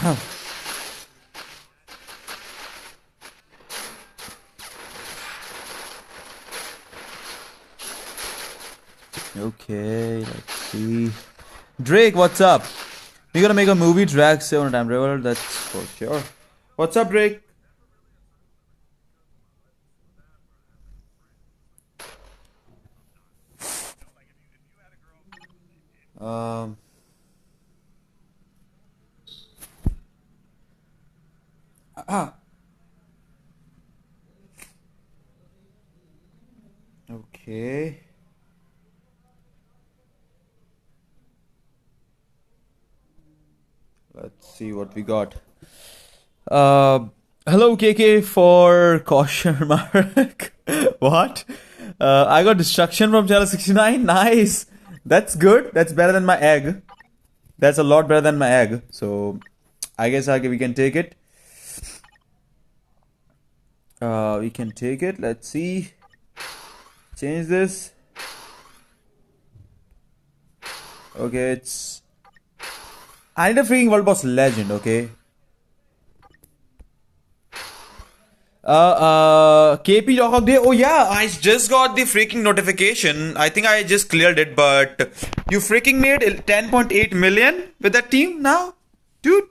Okay, let's see. Drake, what's up? We're gonna make a movie, drag 7 time travel, that's for sure. What's up, Drake? Um. Ah. Okay. Let's see what we got. Hello KK for caution mark. What? I got destruction from channel 69. Nice. That's good. That's better than my egg. That's a lot better than my egg. So I guess we can take it. We can take it. Let's see. Change this. Okay, it's. I need a freaking World Boss Legend, okay? KP Rock of Day. Oh yeah, I just got the freaking notification. I think I just cleared it, but you freaking made 10.8 million with that team now? Dude,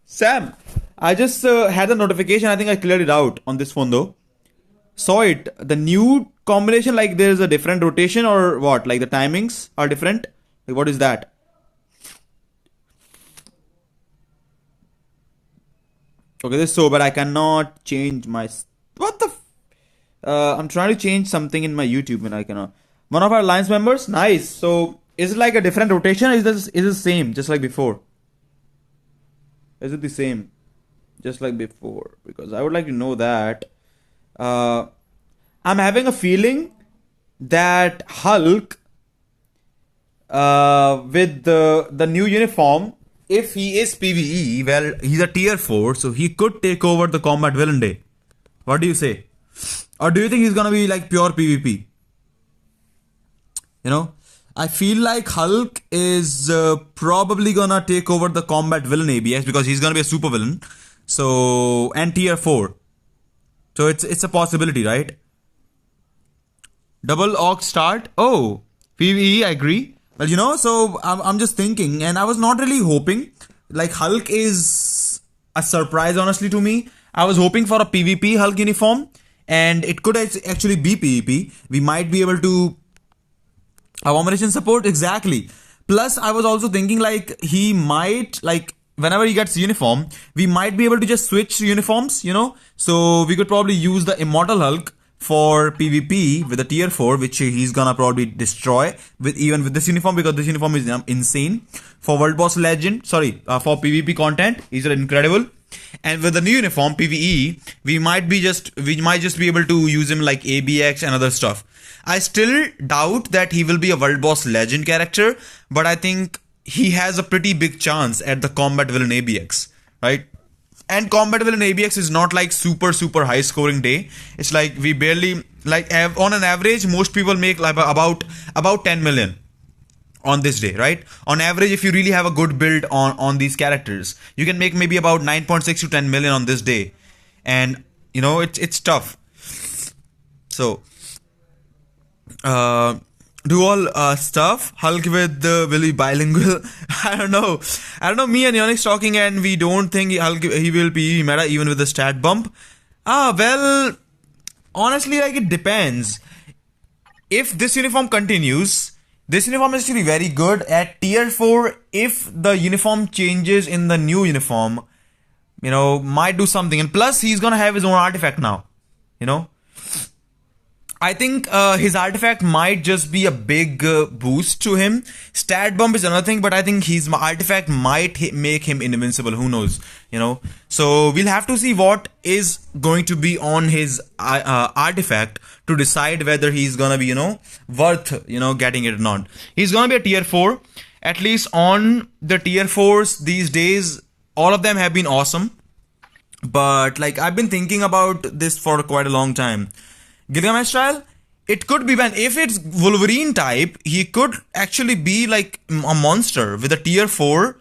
Sam, I just had the notification. I think I cleared it out on this phone though. Saw it. The new combination, like there's a different rotation or what? Like the timings are different? Like what is that? Okay, this is so bad. I cannot change my. What the? I'm trying to change something in my YouTube and I cannot. One of our alliance members. Nice. So is it like a different rotation? Or is it the same, just like before? Is it the same, just like before? Because I would like to know that. I'm having a feeling that Hulk, with the new uniform, if he is PvE, well, he's a tier 4, so he could take over the combat villain day. What do you say? Or do you think he's gonna be like pure PvP? You know, I feel like Hulk is probably gonna take over the combat villain ABX because he's gonna be a super villain. So, and tier 4. So it's a possibility, right? Double Ox start. Oh, PvE, I agree. Well, you know, so I'm just thinking, and I was not really hoping. Like, Hulk is a surprise, honestly, to me. I was hoping for a PvP Hulk uniform, and it could actually be PvP. We might be able to. Abomination support, exactly. Plus, I was also thinking, like, he might, like, whenever he gets uniform, we might be able to just switch uniforms, you know? So, we could probably use the Immortal Hulk for PvP with a tier 4, which he's gonna probably destroy with even with this uniform, because this uniform is insane. For World Boss Legend, sorry, for PvP content, he's incredible. And with the new uniform PvE, we might just be able to use him like ABX and other stuff. I still doubt that he will be a World Boss Legend character, but I think he has a pretty big chance at the Combat Villain ABX, right? And Combat Villain ABX is not like super high scoring day. It's like we barely, like on an average, most people make like about 10 million on this day, right? On average, if you really have a good build on these characters, you can make maybe about 9.6 to 10 million on this day. And you know, it's tough. So dual stuff. Hulk with will be bilingual. I don't know. Me and Yonex talking, and we don't think he will be meta even with the stat bump. Well, honestly, like it depends. If this uniform continues, this uniform is actually very good at tier 4. If the uniform changes in the new uniform, you know, might do something. And plus, he's gonna have his own artifact now. You know. I think his artifact might just be a big boost to him. Stat bump is another thing, but I think his artifact might make him invincible. Who knows? You know. So we'll have to see what is going to be on his artifact to decide whether he's gonna be, you know, worth, you know, getting it or not. He's gonna be a tier 4. At least on the tier 4s these days, all of them have been awesome. But like I've been thinking about this for quite a long time. Gilgamesh style, it could be when if it's Wolverine type, he could actually be like a monster with a tier 4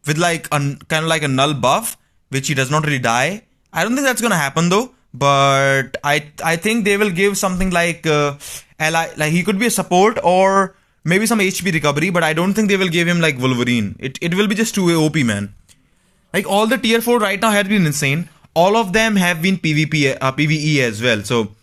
with like a kind of like a null buff, which he does not really die. I don't think that's gonna happen though. But I think they will give something like like he could be a support or maybe some HP recovery. But I don't think they will give him like Wolverine. It will be just too OP, man. Like all the tier 4 right now have been insane. All of them have been PvE as well. So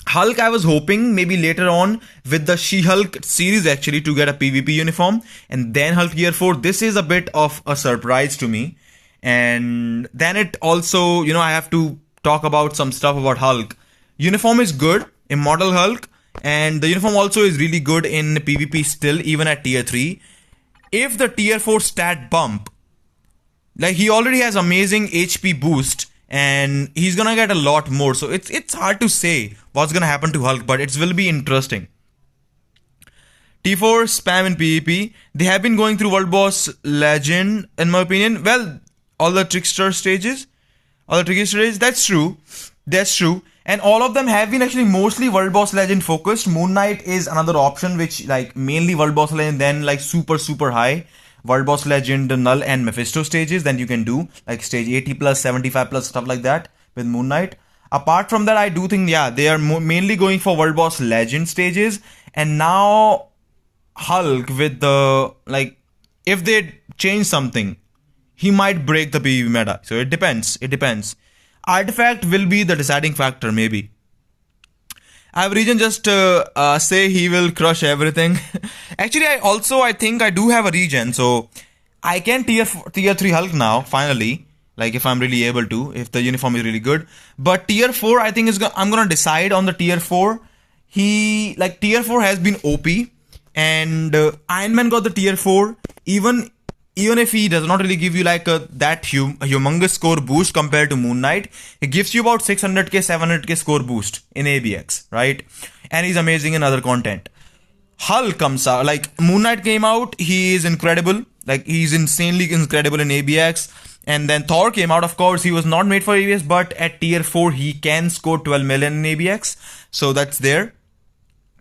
Hulk, I was hoping maybe later on with the She-Hulk series actually to get a PvP uniform, and then Hulk tier 4. This is a bit of a surprise to me. And then it also, I have to talk about some stuff about Hulk. Uniform is good, Immortal Hulk, and the uniform also is really good in PvP still, even at tier 3. If the tier 4 stat bump, like he already has amazing HP boost, and he's gonna get a lot more. So it's hard to say what's gonna happen to Hulk, but it will be interesting. T4 spam in PvP. They have been going through World Boss Legend, in my opinion. Well, all the trickster stages. That's true. And all of them have been actually mostly World Boss Legend focused. Moon Knight is another option, which like mainly World Boss Legend, then like super high World Boss Legend, Null and Mephisto stages. Then you can do like stage 80 plus, 75 plus, stuff like that with Moon Knight. Apart from that, I do think, they are mainly going for World Boss Legend stages. And now Hulk with the, like, if they change something, he might break the PvP meta. So it depends. Artifact will be the deciding factor, maybe. I have region just say he will crush everything. Actually, I think I do have a region, so I can tier 3 Hulk now, finally. Like if I'm really able to, if the uniform is really good. But tier 4, I think I'm gonna decide on the tier 4. Tier 4 has been OP, and Iron Man got the tier 4. Even if he does not really give you like that humongous score boost compared to Moon Knight, he gives you about 600k, 700k score boost in ABX, right? And he's amazing in other content. Hulk comes out, like Moon Knight came out, he is incredible. Like he's insanely incredible in ABX. And then Thor came out, of course, he was not made for ABX, but at tier 4 he can score 12 million in ABX. So that's there.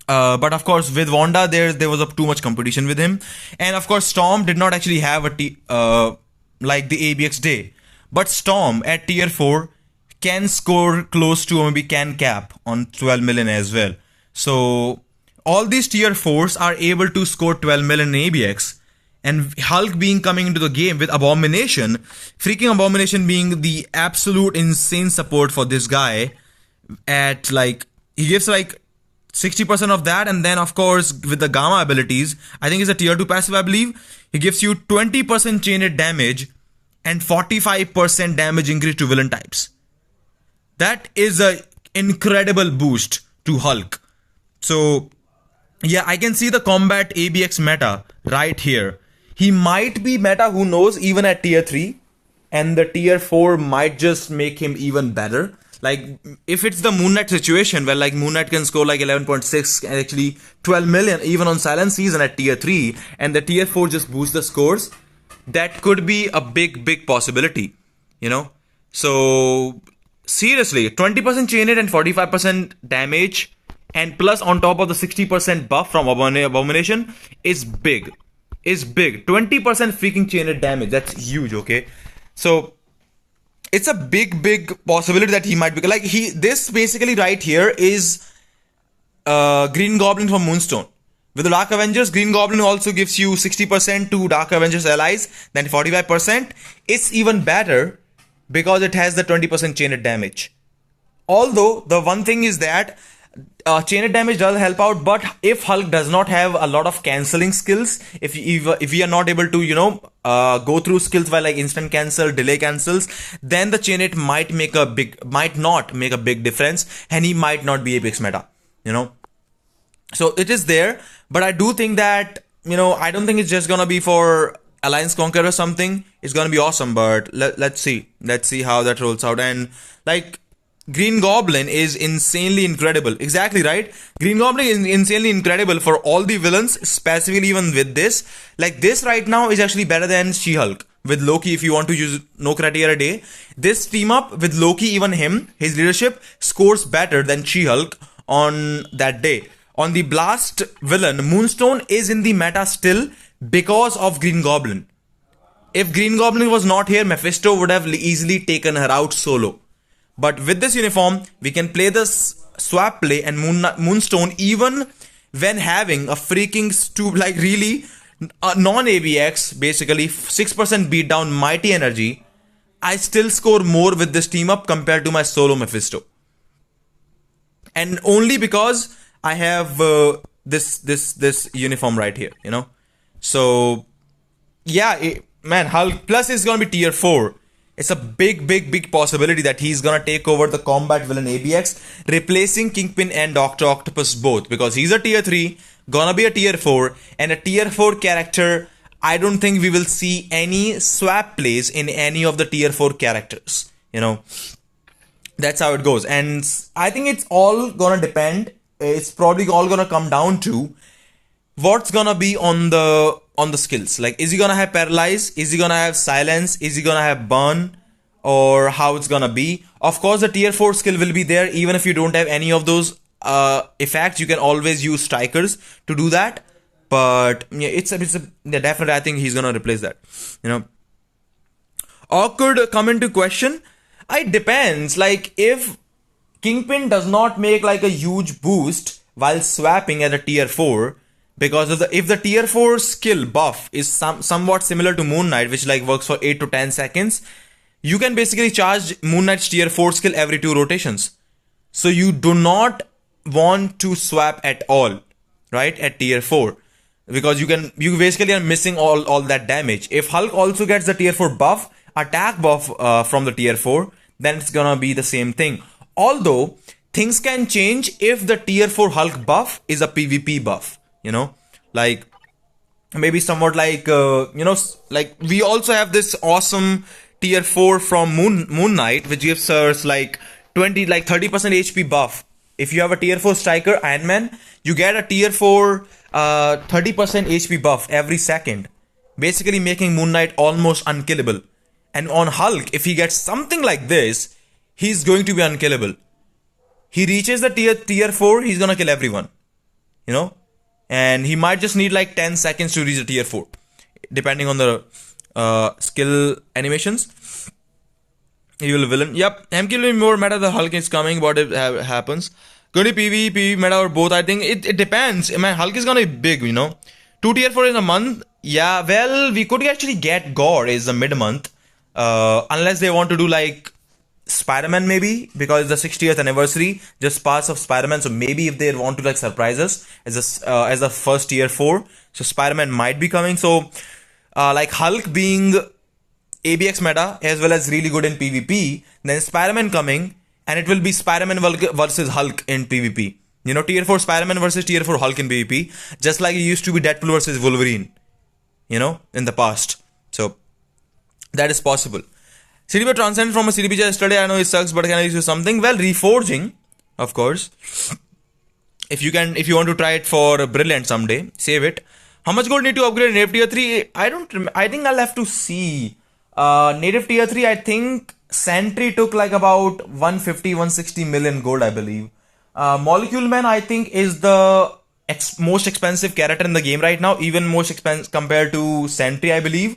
But of course, with Wanda, there was too much competition with him, and of course, Storm did not actually have like the ABX day. But Storm at tier 4 can score close to, or maybe can cap on 12 million as well. So all these tier 4s are able to score 12 million in ABX, and Hulk coming into the game with Abomination, freaking Abomination being the absolute insane support for this guy. At like he gives like 60% of that, and then of course with the Gamma abilities, I think it's a tier 2 passive, I believe, he gives you 20% chain hit damage and 45% damage increase to villain types. That is a incredible boost to Hulk. So yeah, I can see the combat ABX meta right here. He might be meta, who knows, even at tier 3, and the tier 4 might just make him even better. Like, if it's the Moon Knight situation where like Moon Knight can score like 11.6 and actually 12 million even on Silent Season at tier 3, and the tier 4 just boosts the scores, that could be a big possibility, So, seriously, 20% chain hit and 45% damage, and plus on top of the 60% buff from Abomination is big. 20% freaking chain hit damage, that's huge, okay? So it's a big possibility that he might be like this basically right here is Green Goblin from Moonstone. With the Dark Avengers, Green Goblin also gives you 60% to Dark Avengers allies, then 45%. It's even better because it has the 20% chain hit damage. Although the one thing is that chain hit damage does help out, but if Hulk does not have a lot of cancelling skills, if we are not able to go through skills by like instant cancel, delay cancels, then the chain hit might not make a big difference, and he might not be Apex meta, So it is there, but I do think that I don't think it's just gonna be for Alliance Conqueror or something. It's gonna be awesome, but let's see how that rolls out. And like Green Goblin is insanely incredible. Exactly right. Green Goblin is insanely incredible for all the villains, specifically even with this. Like this right now is actually better than She-Hulk. With Loki, if you want to use no criteria a day, this team up with Loki, even his leadership scores better than She-Hulk on that day. On the Blast villain, Moonstone is in the meta still because of Green Goblin. If Green Goblin was not here, Mephisto would have easily taken her out solo. But with this uniform, we can play this swap play and Moonstone even when having a freaking like really non-ABX, basically 6% beatdown mighty energy. I still score more with this team up compared to my solo Mephisto. And only because I have this uniform right here, you know. So yeah, man, Hulk plus is gonna be tier 4. It's a big possibility that he's gonna take over the combat villain ABX, replacing Kingpin and Dr. Octopus both, because he's a tier 3, gonna be a tier 4, and a tier 4 character. I don't think we will see any swap plays in any of the tier 4 characters, you know. That's how it goes. And I think it's all gonna depend. It's probably all gonna come down to what's gonna be on the skills. Like, is he gonna have paralyze? Is he gonna have silence? Is he gonna have burn? Or how it's gonna be? Of course, the tier 4 skill will be there. Even if you don't have any of those effects, you can always use strikers to do that. But yeah, yeah, definitely I think he's gonna replace that. You know, or could come into question. It depends. Like, if Kingpin does not make like a huge boost while swapping at a tier 4, because of if the tier 4 skill buff is somewhat similar to Moon Knight, which like works for 8 to 10 seconds, you can basically charge Moon Knight's tier 4 skill every 2 rotations. So you do not want to swap at all, right, at tier 4. Because you basically are missing all that damage. If Hulk also gets the tier 4 buff, attack buff from the tier 4, then it's gonna be the same thing. Although, things can change if the tier 4 Hulk buff is a PvP buff, you know? Like, maybe somewhat like, you know, like we also have this awesome tier 4 from Moon Knight, which gives us like 30% HP buff. If you have a tier 4 striker, Iron Man, you get a tier 4 30% HP buff every second, basically making Moon Knight almost unkillable. And on Hulk, if he gets something like this, he's going to be unkillable. He reaches the tier 4, he's gonna kill everyone, you know. And he might just need like 10 seconds to reach the tier 4, depending on the skill animations. Evil villain. Yep, MK will be more meta. The Hulk is coming. What if happens? Going to be PvE meta or both? I think it depends. Man, Hulk is gonna be big, you know. 2 tier 4 in a month. Yeah, well, we could actually get Gore is the mid-month. Unless they want to do like Spider-Man maybe, because the 60th anniversary just passed of Spider-Man. So maybe if they want to like surprise us as a first tier 4, so Spider-Man might be coming. So like Hulk being ABX meta as well as really good in PvP, then Spider-Man coming, and it will be Spider-Man versus Hulk in PvP. You know, tier 4 Spider-Man versus tier 4 Hulk in PvP, just like it used to be Deadpool versus Wolverine, you know, in the past. So that is possible. CDB transcend from a CDB yesterday. I know it sucks, but can I use something? Well, reforging, of course. If you want to try it for Brilliant someday, save it. How much gold need to upgrade native tier 3? I think I'll have to see. Native tier 3, I think Sentry took like about 150-160 million gold, I believe. Molecule Man, I think, is the most expensive character in the game right now, even most expensive compared to Sentry, I believe.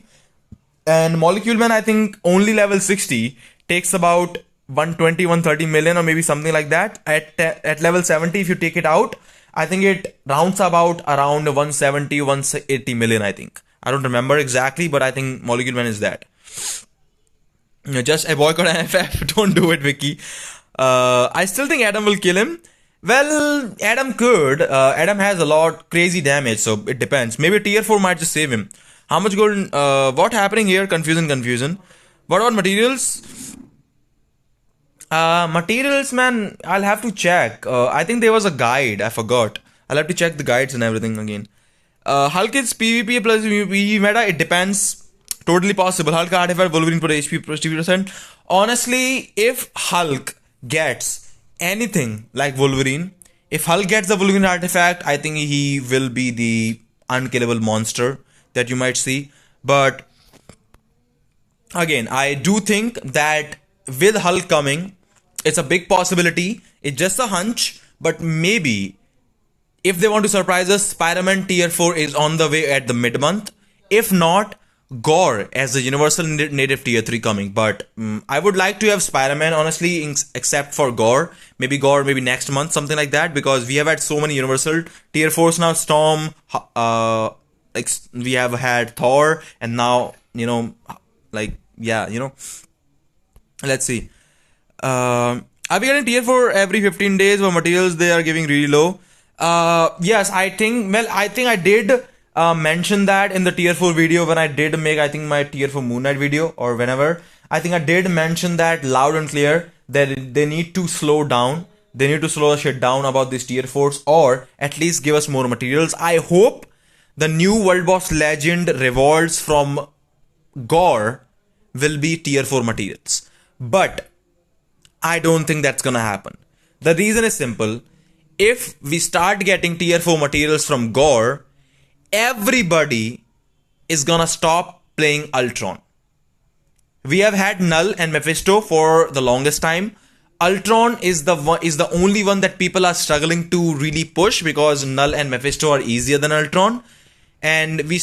And Molecule Man, I think, only level 60 takes about 120-130 million or maybe something like that. At level 70, if you take it out, I think it rounds about around 170-180 million, I think. I don't remember exactly, but I think Molecule Man is that. Just a boycott NFF. Don't do it, Vicky. I still think Adam will kill him. Well, Adam could. Adam has a lot crazy damage, so it depends. Maybe tier 4 might just save him. How much gold? What happening here? Confusion. What about materials? Materials, man, I'll have to check. I think there was a guide. I forgot. I'll have to check the guides and everything again. Hulk is PvP plus PvE meta. It depends. Totally possible. Hulk artifact Wolverine per HP plus 2%. Honestly, if Hulk gets anything like Wolverine, if Hulk gets the Wolverine artifact, I think he will be the unkillable monster that you might see. But again, I do think that with Hulk coming, it's a big possibility. It's just a hunch, but maybe if they want to surprise us, Spider-Man tier 4 is on the way at the mid-month. If not, Gore as the universal native tier 3 coming, but I would like to have Spider-Man, honestly, except for Gore. Gore, maybe next month, something like that, because we have had so many universal tier 4s now. Storm, like we have had Thor, and now, like, yeah, let's see. Are we getting tier 4 every 15 days for materials they are giving really low? Yes, I think I did mention that in the tier 4 video when I did make, I think, my tier 4 Moon Knight video, or whenever. I think I did mention that loud and clear, that they need to slow down. They need to slow the shit down about these tier 4s, or at least give us more materials. I hope the new World Boss Legend rewards from Gore will be tier 4 materials. But I don't think that's gonna happen. The reason is simple. If we start getting tier 4 materials from Gore, everybody is gonna stop playing Ultron. We have had Null and Mephisto for the longest time. Ultron is the only one that people are struggling to really push, because Null and Mephisto are easier than Ultron. And we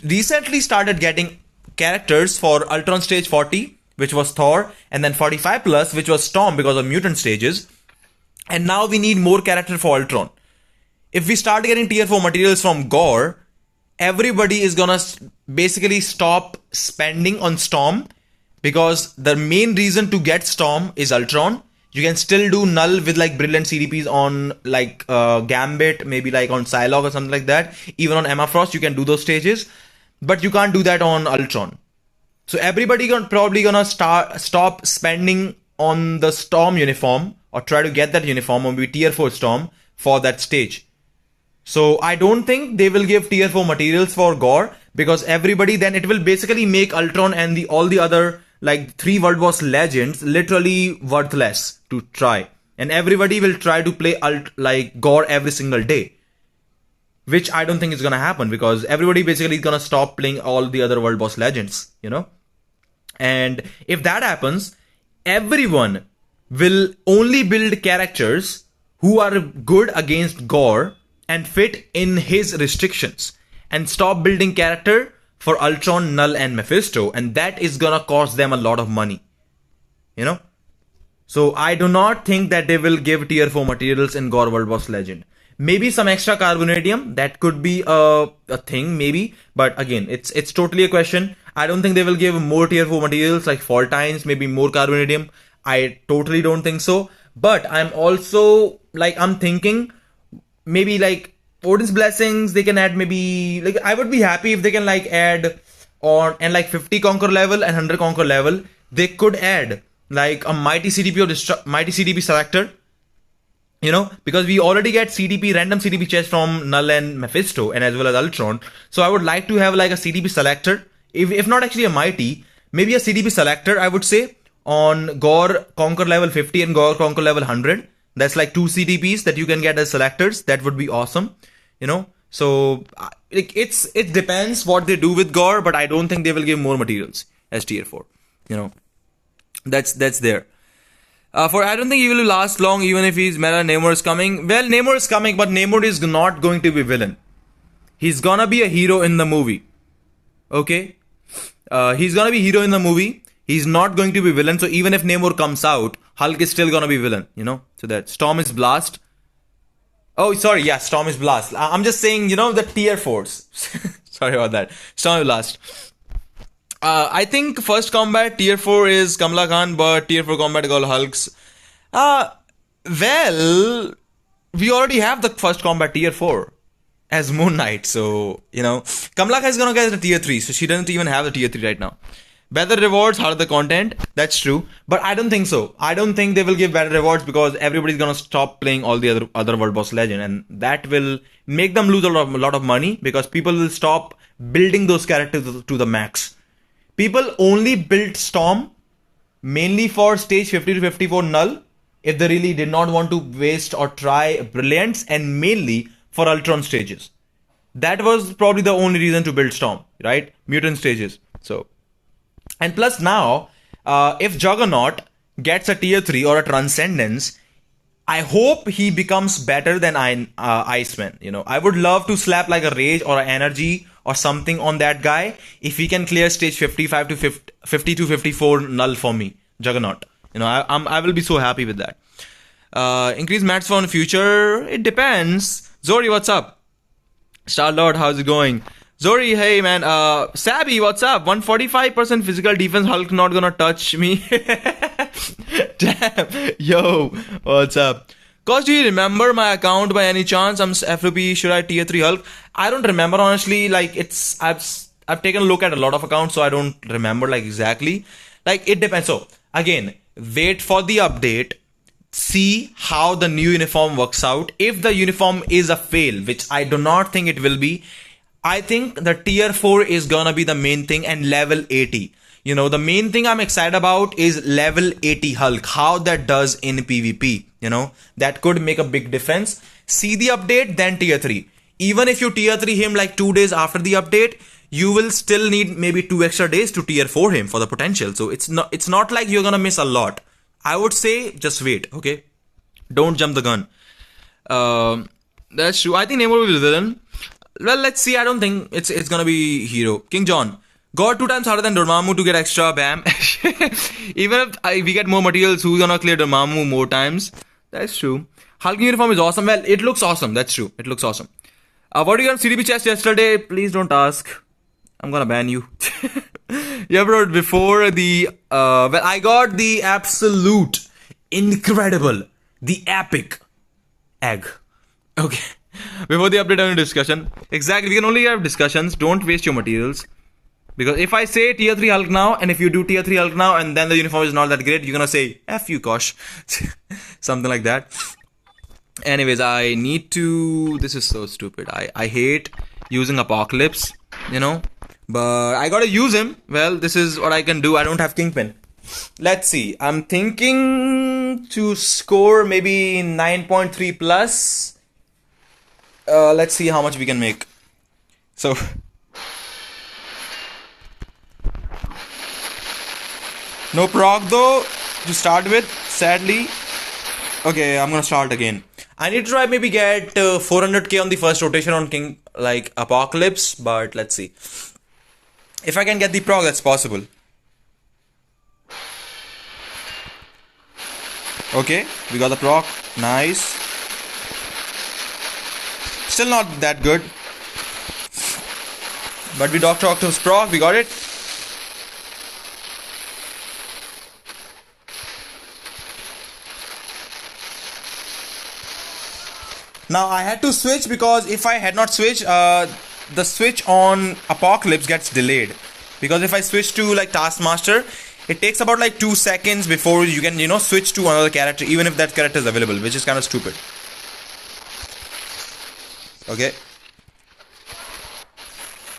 recently started getting characters for Ultron stage 40, which was Thor, and then 45 plus, which was Storm because of mutant stages. And now we need more character for Ultron. If we start getting tier 4 materials from Gore, everybody is gonna basically stop spending on Storm, because the main reason to get Storm is Ultron. You can still do Null with like brilliant CDPs on like Gambit, maybe like on Psylocke or something like that. Even on Emma Frost, you can do those stages, but you can't do that on Ultron. So everybody probably gonna stop spending on the Storm uniform, or try to get that uniform, or maybe tier 4 Storm for that stage. So I don't think they will give tier 4 materials for Gore, because everybody, then it will basically make Ultron and all the other like 3 World Boss Legends literally worthless to try. And everybody will try to play like Gore every single day, which I don't think is gonna happen, because everybody basically is gonna stop playing all the other World Boss Legends, And if that happens, everyone will only build characters who are good against Gore and fit in his restrictions, and stop building character for Ultron, Null, and Mephisto, and that is gonna cost them a lot of money, So I do not think that they will give tier 4 materials in Gore World Boss Legend. Maybe some extra carbonadium, that could be a thing, maybe, but again, it's totally a question. I don't think they will give more tier 4 materials like Fall Tines, maybe more carbonadium. I totally don't think so. But I'm also like, I'm thinking maybe like Odin's Blessings, they can add maybe, like, I would be happy if they can like add on, and like 50 conquer level and 100 conquer level, they could add like a mighty CDP or mighty CDP selector, because we already get random CDP chests from Null and Mephisto, and as well as Ultron. So I would like to have like a CDP selector, if not actually a mighty, maybe a CDP selector, I would say, on Gore conquer level 50 and Gore conquer level 100. That's like 2 CDPs that you can get as selectors. That would be awesome, So it depends what they do with Gore, but I don't think they will give more materials as tier 4. That's there. I don't think he will last long, even if he's meta. Namor is coming. Well, Namor is coming, but Namor is not going to be villain. He's gonna be a hero in the movie. Okay? He's gonna be hero in the movie. He's not going to be villain. So even if Namor comes out, Hulk is still gonna be villain, So that Storm is Blast. Oh, sorry. Yeah, Storm is Blast. I'm just saying, the tier 4s. Sorry about that. Storm is Blast. I think first combat tier 4 is Kamala Khan, but tier 4 combat is all Hulks. Well, we already have the first combat tier 4 as Moon Knight. So, Kamala Khan is gonna get a tier 3. So she doesn't even have the tier 3 right now. Better rewards, harder the content. That's true. But I don't think so. I don't think they will give better rewards, because everybody's gonna stop playing all the other World Boss Legend, and that will make them lose a lot of money, because people will stop building those characters to the max. People only built Storm mainly for stage 50 to 54 Null, if they really did not want to waste or try Brilliance, and mainly for Ultron stages. That was probably the only reason to build Storm, right? Mutant stages. So, and plus now, if Juggernaut gets a tier 3 or a Transcendence, I hope he becomes better than Iceman. I would love to slap like a Rage or an Energy or something on that guy, if he can clear stage 55 to 50 to 54 null for me, Juggernaut. I will be so happy with that. Increase mats for in future, it depends. Zori, what's up? Star-Lord, how's it going? Zori, hey man. Sabby, what's up? 145% physical defense, Hulk not gonna touch me. Damn. Yo, what's up? Cause, do you remember my account by any chance? I'm FOP, should I tier 3 Hulk? I don't remember honestly, like I've taken a look at a lot of accounts, so I don't remember like exactly. Like it depends. So again, wait for the update. See how the new uniform works out. If the uniform is a fail, which I do not think it will be, I think the tier 4 is gonna be the main thing, and level 80. The main thing I'm excited about is level 80 Hulk, how that does in PvP. That could make a big difference. See the update, then tier 3. Even if you tier 3 him like 2 days after the update, you will still need maybe 2 extra days to tier 4 him for the potential. So it's not like you're gonna miss a lot. I would say just wait, okay? Don't jump the gun. That's true. I think Namor will be the villain. Well, let's see. I don't think it's gonna be hero. King John. Got 2 times harder than Dormammu to get extra bam. Even if we get more materials, who's gonna clear Dormammu more times? That's true. Hulk uniform is awesome. Well, it looks awesome. That's true. It looks awesome. What did you get on CDB chest yesterday? Please don't ask. I'm gonna ban you. You ever wrote before the well, I got the absolute, incredible, the epic egg. Okay. Before the update on the discussion. Exactly, we can only have discussions. Don't waste your materials. Because if I say tier 3 Hulk now, and if you do tier 3 Hulk now, and then the uniform is not that great, you're gonna say, F you, Kosh. Something like that. Anyways, I need to... This is so stupid. I hate using Apocalypse, But I gotta use him. Well, this is what I can do. I don't have Kingpin. Let's see. I'm thinking to score maybe 9.3 plus. Let's see how much we can make. So... No proc though to start with, sadly. Okay, I'm gonna start again. I need to try maybe get 400k on the first rotation on King, like Apocalypse, but let's see. If I can get the proc, that's possible. Okay, we got the proc. Nice. Still not that good. But we Dr. Octopus proc, we got it. Now I had to switch because if I had not switched, the switch on Apocalypse gets delayed. Because if I switch to like Taskmaster, it takes about like 2 seconds before you can, switch to another character, even if that character is available, which is kind of stupid. Okay.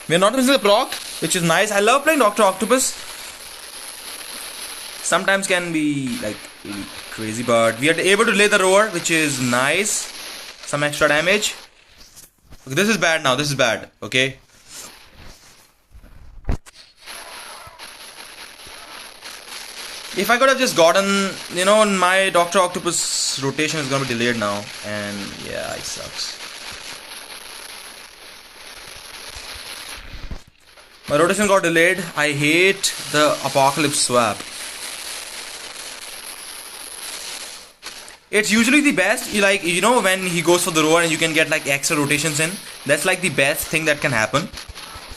We are not missing the proc, which is nice. I love playing Dr. Octopus. Sometimes can be like really crazy, but we are able to lay the roar, which is nice. Some extra damage. Okay, this is bad now. This is bad. Okay. If I could have just gotten, my Dr. Octopus rotation is gonna be delayed now, and yeah, it sucks. My rotation got delayed. I hate the Apocalypse swap. It's usually the best, when he goes for the roar and you can get like extra rotations in. That's like the best thing that can happen.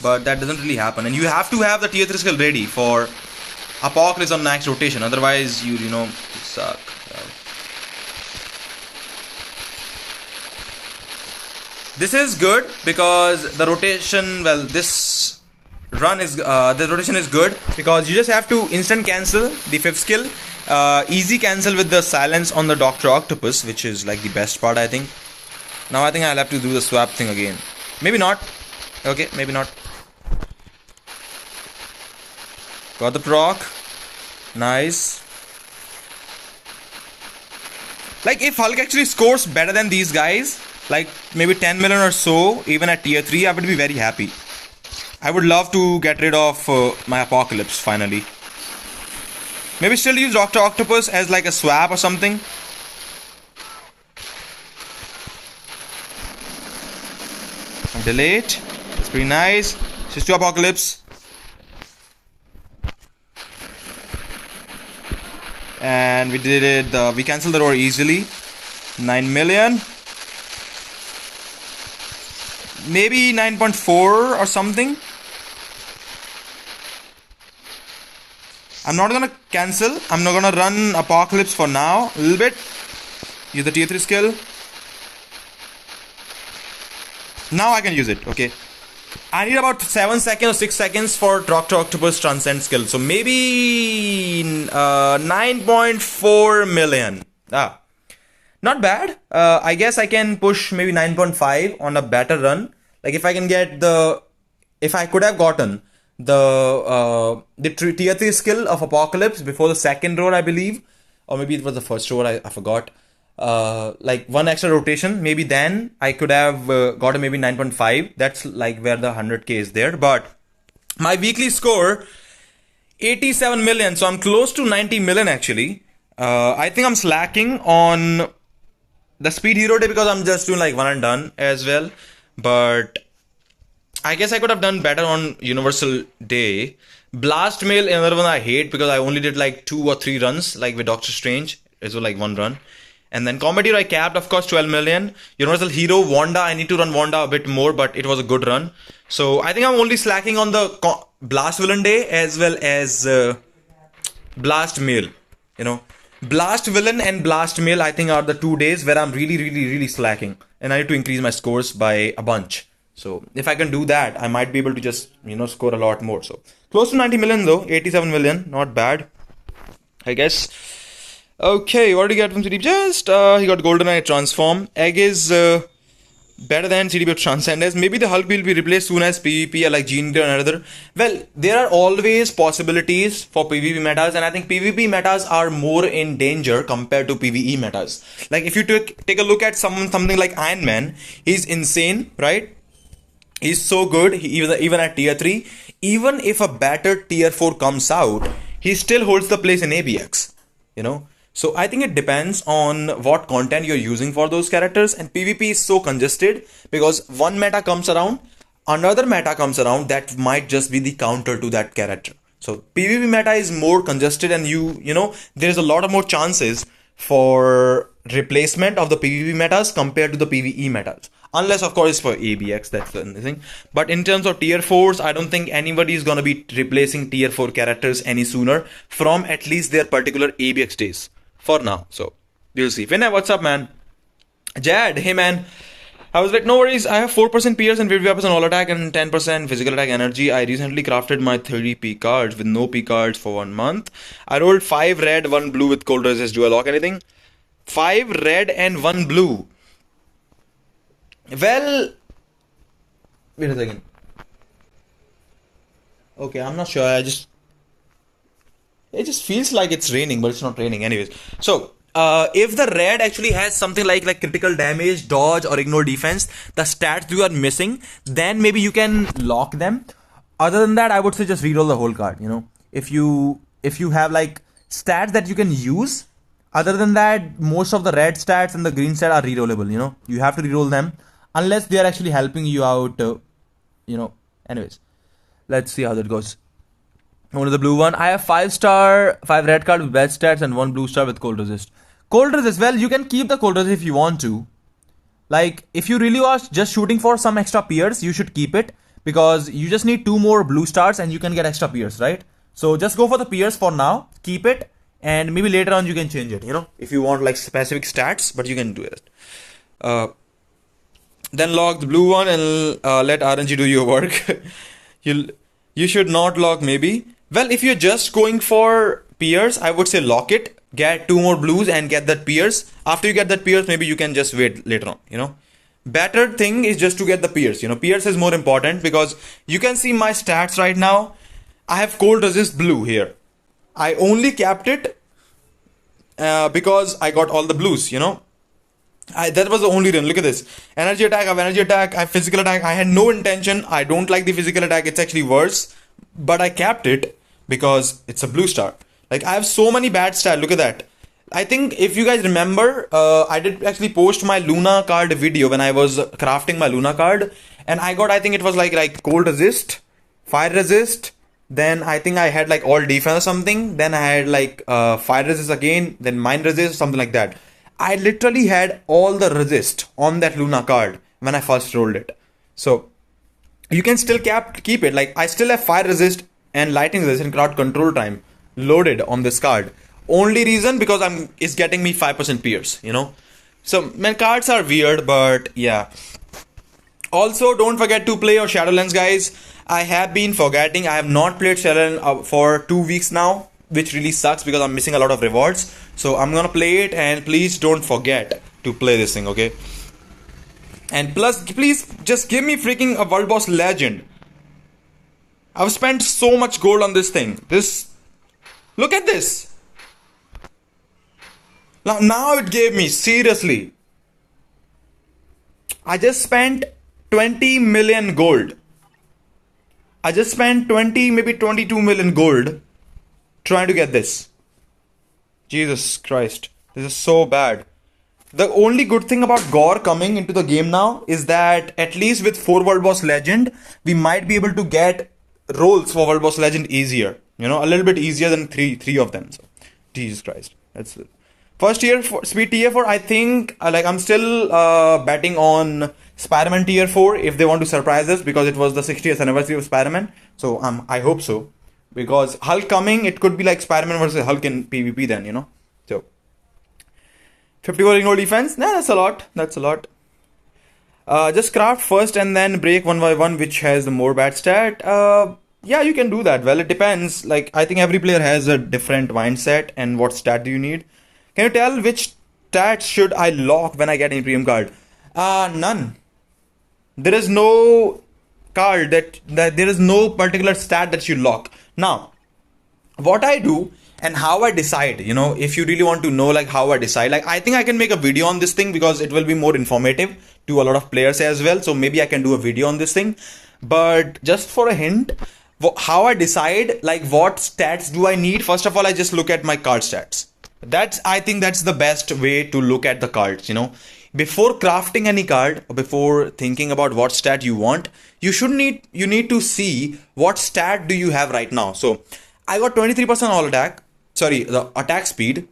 But that doesn't really happen. And you have to have the tier 3 skill ready for Apocalypse on max rotation. Otherwise, you suck. This is good because the rotation, this run is, the rotation is good because you just have to instant cancel the 5th skill. Easy cancel with the silence on the Dr. Octopus, which is like the best part, I think. Now I think I'll have to do the swap thing again. Maybe not. Okay, maybe not. Got the proc. Nice. Like if Hulk actually scores better than these guys, like maybe 10 million or so, even at tier 3, I would be very happy. I would love to get rid of my Apocalypse finally. Maybe still use Dr. Octopus as like a swap or something. Delete. That's pretty nice. Just 2 Apocalypse. And we did it, we cancelled the roar easily. 9 million. Maybe 9.4 or something. I'm not gonna cancel. I'm not gonna run Apocalypse for now. A little bit. Use the tier 3 skill. Now I can use it. Okay. I need about 7 seconds or 6 seconds for Dr. Octopus Transcend skill. So maybe 9.4 million. Not bad. I guess I can push maybe 9.5 on a better run. Like if I can get if I could have gotten the tier 3 skill of Apocalypse before the second roar, I believe, or maybe it was the first roar, I forgot. Like 1 extra rotation, maybe then I could have gotten maybe 9.5. That's like where the 100k is there. But my weekly score 87 million, so I'm close to 90 million actually. I think I'm slacking on the speed hero day because I'm just doing like one and done as well. But I guess I could have done better on Universal Day. Blast Mail, another one I hate because I only did like 2 or 3 runs, like with Doctor Strange. It was like 1 run. And then Combat Hero I capped, of course, 12 million. Universal Hero, Wanda, I need to run Wanda a bit more, but it was a good run. So I think I'm only slacking on the Blast Villain Day as well as Blast Mail. You know, Blast Villain and Blast Mail I think are the 2 days where I'm really slacking. And I need to increase my scores by a bunch. So if I can do that, I might be able to just, score a lot more. So close to 90 million though, 87 million, not bad, I guess. Okay, what did he get from CDB? Just, he got GoldenEye Transform. Egg is better than CDB Transcendence. Maybe the Hulk will be replaced soon as PvP like Gene Eater and another. Well, there are always possibilities for PvP metas, and I think PvP metas are more in danger compared to PvE metas. Like if you take a look at something like Iron Man, he's insane, right? He's so good, even at tier 3. Even if a better tier 4 comes out, he still holds the place in ABX, So I think it depends on what content you're using for those characters, and PvP is so congested because one meta comes around, another meta comes around that might just be the counter to that character. So PvP meta is more congested, and there's a lot of more chances for replacement of the PvP metas compared to the PvE metas. Unless, of course, for ABX, that's the thing. But in terms of tier 4s, I don't think anybody is going to be replacing tier 4 characters any sooner from at least their particular ABX days. For now. So, we'll see. Vinay, what's up, man? Jad, hey, man. I was like, no worries. I have 4% PS and 50% all attack and 10% physical attack energy. I recently crafted my 30 P cards with no P cards for 1 month. I rolled 5 red, 1 blue with cold resist. Do I lock anything? 5 red and 1 blue. Well, wait a second. Okay, I'm not sure. It just feels like it's raining, but it's not raining anyways. So, if the red actually has something like critical damage, dodge, or ignore defense, the stats you are missing, then maybe you can lock them. Other than that, I would say just reroll the whole card. If you have like stats that you can use, other than that, most of the red stats and the green stats are rerollable. You have to reroll them unless they are actually helping you out. Anyways, let's see how that goes. One of the blue one. I have 5 red card with bad stats and 1 blue star with cold resist. Cold resist, well, you can keep the cold resist if you want to. Like, if you really are just shooting for some extra peers, you should keep it. Because you just need 2 more blue stars and you can get extra peers, right? So just go for the peers for now. Keep it. And maybe later on you can change it, if you want like specific stats, but you can do it. Then lock the blue one and let RNG do your work. You should not lock maybe. Well, if you're just going for peers, I would say lock it. Get 2 more blues and get that peers. After you get that peers, maybe you can just wait later on, Better thing is just to get the peers. Peers is more important because you can see my stats right now. I have cold resist blue here. I only capped it because I got all the blues, that was the only run. Look at this. Energy attack, I have energy attack, I have physical attack. I had no intention. I don't like the physical attack. It's actually worse. But I capped it because it's a blue star. Like, I have so many bad stats. Look at that. I think if you guys remember, I did actually post my Luna card video when I was crafting my Luna card. and I got, I think it was like cold resist, fire resist, then I think I had like all defense or something, then I had like fire resist again, then mine resist, something like that. I literally had all the resist on that Luna card when I first rolled it. So you can still keep it. Like I still have fire resist and lightning resist and crowd control time loaded on this card. Only reason because it's getting me 5% pierce, you know. So my cards are weird, but yeah. Also, don't forget to play your Shadowlands, guys. I have been forgetting. I have not played Shadowlands for 2 weeks now, which really sucks because I'm missing a lot of rewards. So I'm gonna play it, and please don't forget to play this thing, okay? And plus, please just give me freaking a World Boss Legend. I've spent so much gold on this thing. Look at this. Now it gave me, seriously. I just spent 20 million gold. I just spent 20, maybe 22 million gold trying to get this. Jesus Christ. This is so bad. The only good thing about Gore coming into the game now is that at least with 4 World Boss Legend, we might be able to get rolls for World Boss Legend easier. You know, a little bit easier than three of them. So, Jesus Christ. That's it. First tier for speed tier 4, I think I'm still betting on Spider-Man tier 4 if they want to surprise us, because it was the 60th anniversary of Spider-Man. So I hope so. Because Hulk coming, it could be like Spider-Man versus Hulk in PvP then, you know. So 54 gold defense, nah, that's a lot. That's a lot. Just craft first and then break one by one, which has the more bad stat. Yeah, you can do that. Well, it depends. Like, I think every player has a different mindset and what stat do you need. Can you tell which stats should I lock when I get an premium card? None. There is no card that there is no particular stat that you lock. Now, what I do and how I decide, you know, if you really want to know like how I decide, like I think I can make a video on this thing because it will be more informative to a lot of players as well. So maybe I can do a video on this thing. But just for a hint, how I decide like what stats do I need, first of all, I just look at my card stats. I think that's the best way to look at the cards, you know. Before crafting any card, or before thinking about what stat you want, you need to see what stat do you have right now. So I got 23% all attack, sorry, the attack speed.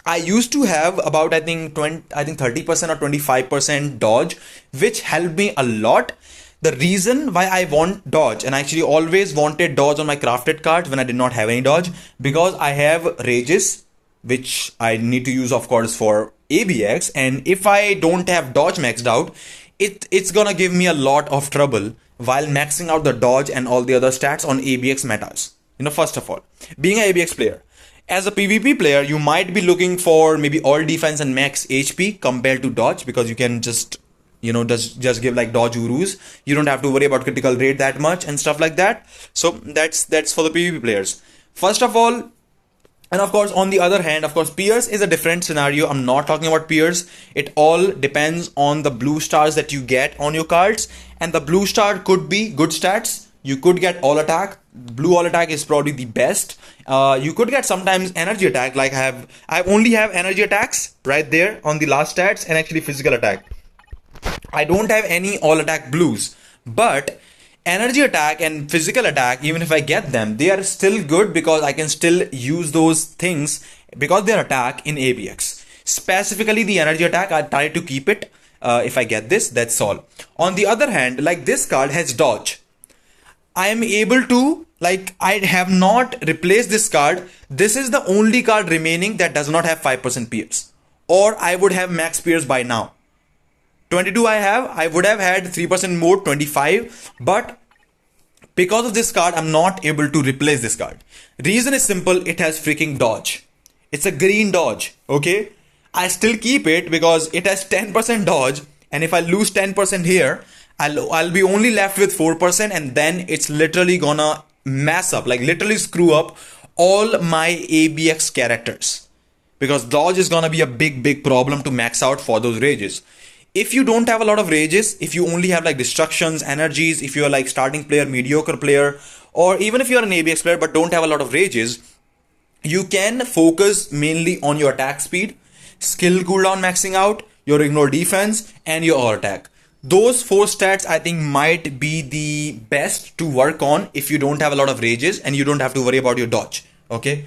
I used to have about I think 30% or 25% dodge, which helped me a lot. The reason why I want dodge, and I actually always wanted dodge on my crafted cards when I did not have any dodge, because I have rages, which I need to use of course for ABX, and if I don't have dodge maxed out, it's gonna give me a lot of trouble while maxing out the dodge and all the other stats on ABX metas. You know, first of all, being an ABX player, as a PvP player, you might be looking for maybe all defense and max HP compared to dodge, because you can just, you know, just give like dodge urus. You don't have to worry about critical rate that much and stuff like that. So that's for the PvP players. First of all, and of course, on the other hand, of course, Pierce is a different scenario. I'm not talking about Pierce. It all depends on the blue stars that you get on your cards. And the blue star could be good stats. You could get all attack. Blue all attack is probably the best. You could get sometimes energy attack. Like I only have energy attacks right there on the last stats, and actually physical attack. I don't have any all attack blues. But energy attack and physical attack, even if I get them, they are still good because I can still use those things because they're attack in ABX. Specifically the energy attack, I try to keep it if I get this, that's all. On the other hand, like this card has dodge. I am able to, like, I have not replaced this card. This is the only card remaining that does not have 5% Pierce, or I would have max Pierce by now. 22 I would have had 3% more, 25, but because of this card, I'm not able to replace this card. Reason is simple, it has freaking dodge. It's a green dodge, okay? I still keep it because it has 10% dodge, and if I lose 10% here, I'll be only left with 4%, and then it's literally gonna mess up, like literally screw up all my ABX characters. Because dodge is gonna be a big problem to max out for those rages. If you don't have a lot of rages, if you only have like destructions, energies, if you're like starting player, mediocre player, or even if you're an ABX player but don't have a lot of rages, you can focus mainly on your attack speed, skill cooldown maxing out, your ignore defense, and your all attack. Those four stats I think might be the best to work on if you don't have a lot of rages and you don't have to worry about your dodge. Okay.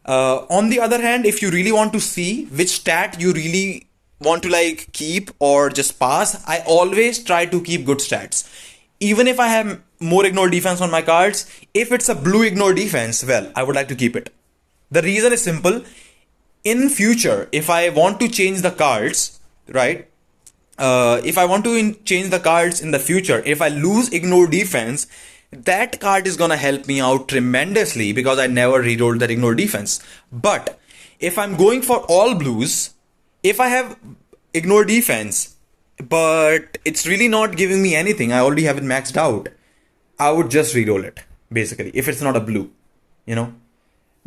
On the other hand, if you really want to see which stat you really want to like keep or just pass, I always try to keep good stats. Even if I have more ignore defense on my cards, if it's a blue ignore defense, well, I would like to keep it. The reason is simple. In future, if I want to change the cards, right? If I want to change the cards in the future, if I lose ignore defense, that card is gonna help me out tremendously because I never rerolled that ignore defense. But if I'm going for all blues, if I have ignore defense, but it's really not giving me anything, I already have it maxed out, I would just reroll it, basically, if it's not a blue, you know.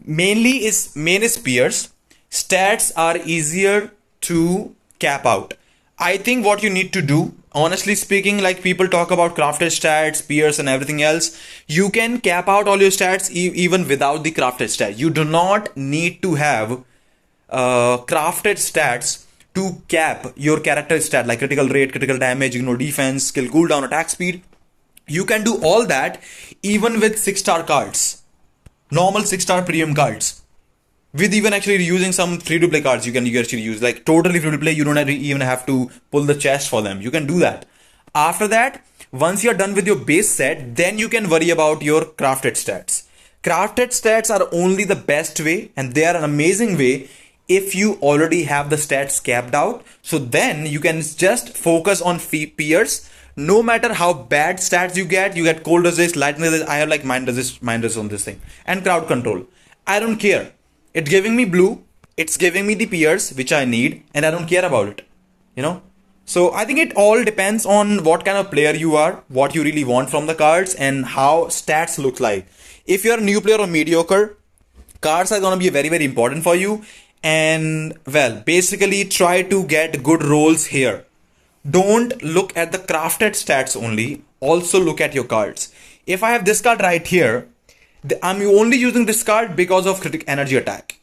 Main is peers. Stats are easier to cap out. I think what you need to do, honestly speaking, like people talk about crafted stats, peers, and everything else, you can cap out all your stats even without the crafted stat. You do not need to have crafted stats to cap your character stat like critical rate, critical damage, ignore defense, skill cooldown, attack speed. You can do all that even with 6-star cards, normal 6-star premium cards. With even actually using some free to play cards, you can actually use like totally free to play. You don't even have to pull the chest for them. You can do that. After that, once you're done with your base set, then you can worry about your crafted stats. Crafted stats are only the best way, and they are an amazing way if you already have the stats capped out. So then you can just focus on peers. No matter how bad stats you get cold resist, lightning resist. I have like mind resist on this thing, and crowd control. I don't care. It's giving me blue, it's giving me the peers which I need, and I don't care about it, you know. So I think it all depends on what kind of player you are, what you really want from the cards, and how stats look like. If you're a new player or mediocre, cards are gonna be very, very important for you. And well, basically try to get good rolls here. Don't look at the crafted stats only, also look at your cards. If I have this card right here, I'm only using this card because of critical energy attack.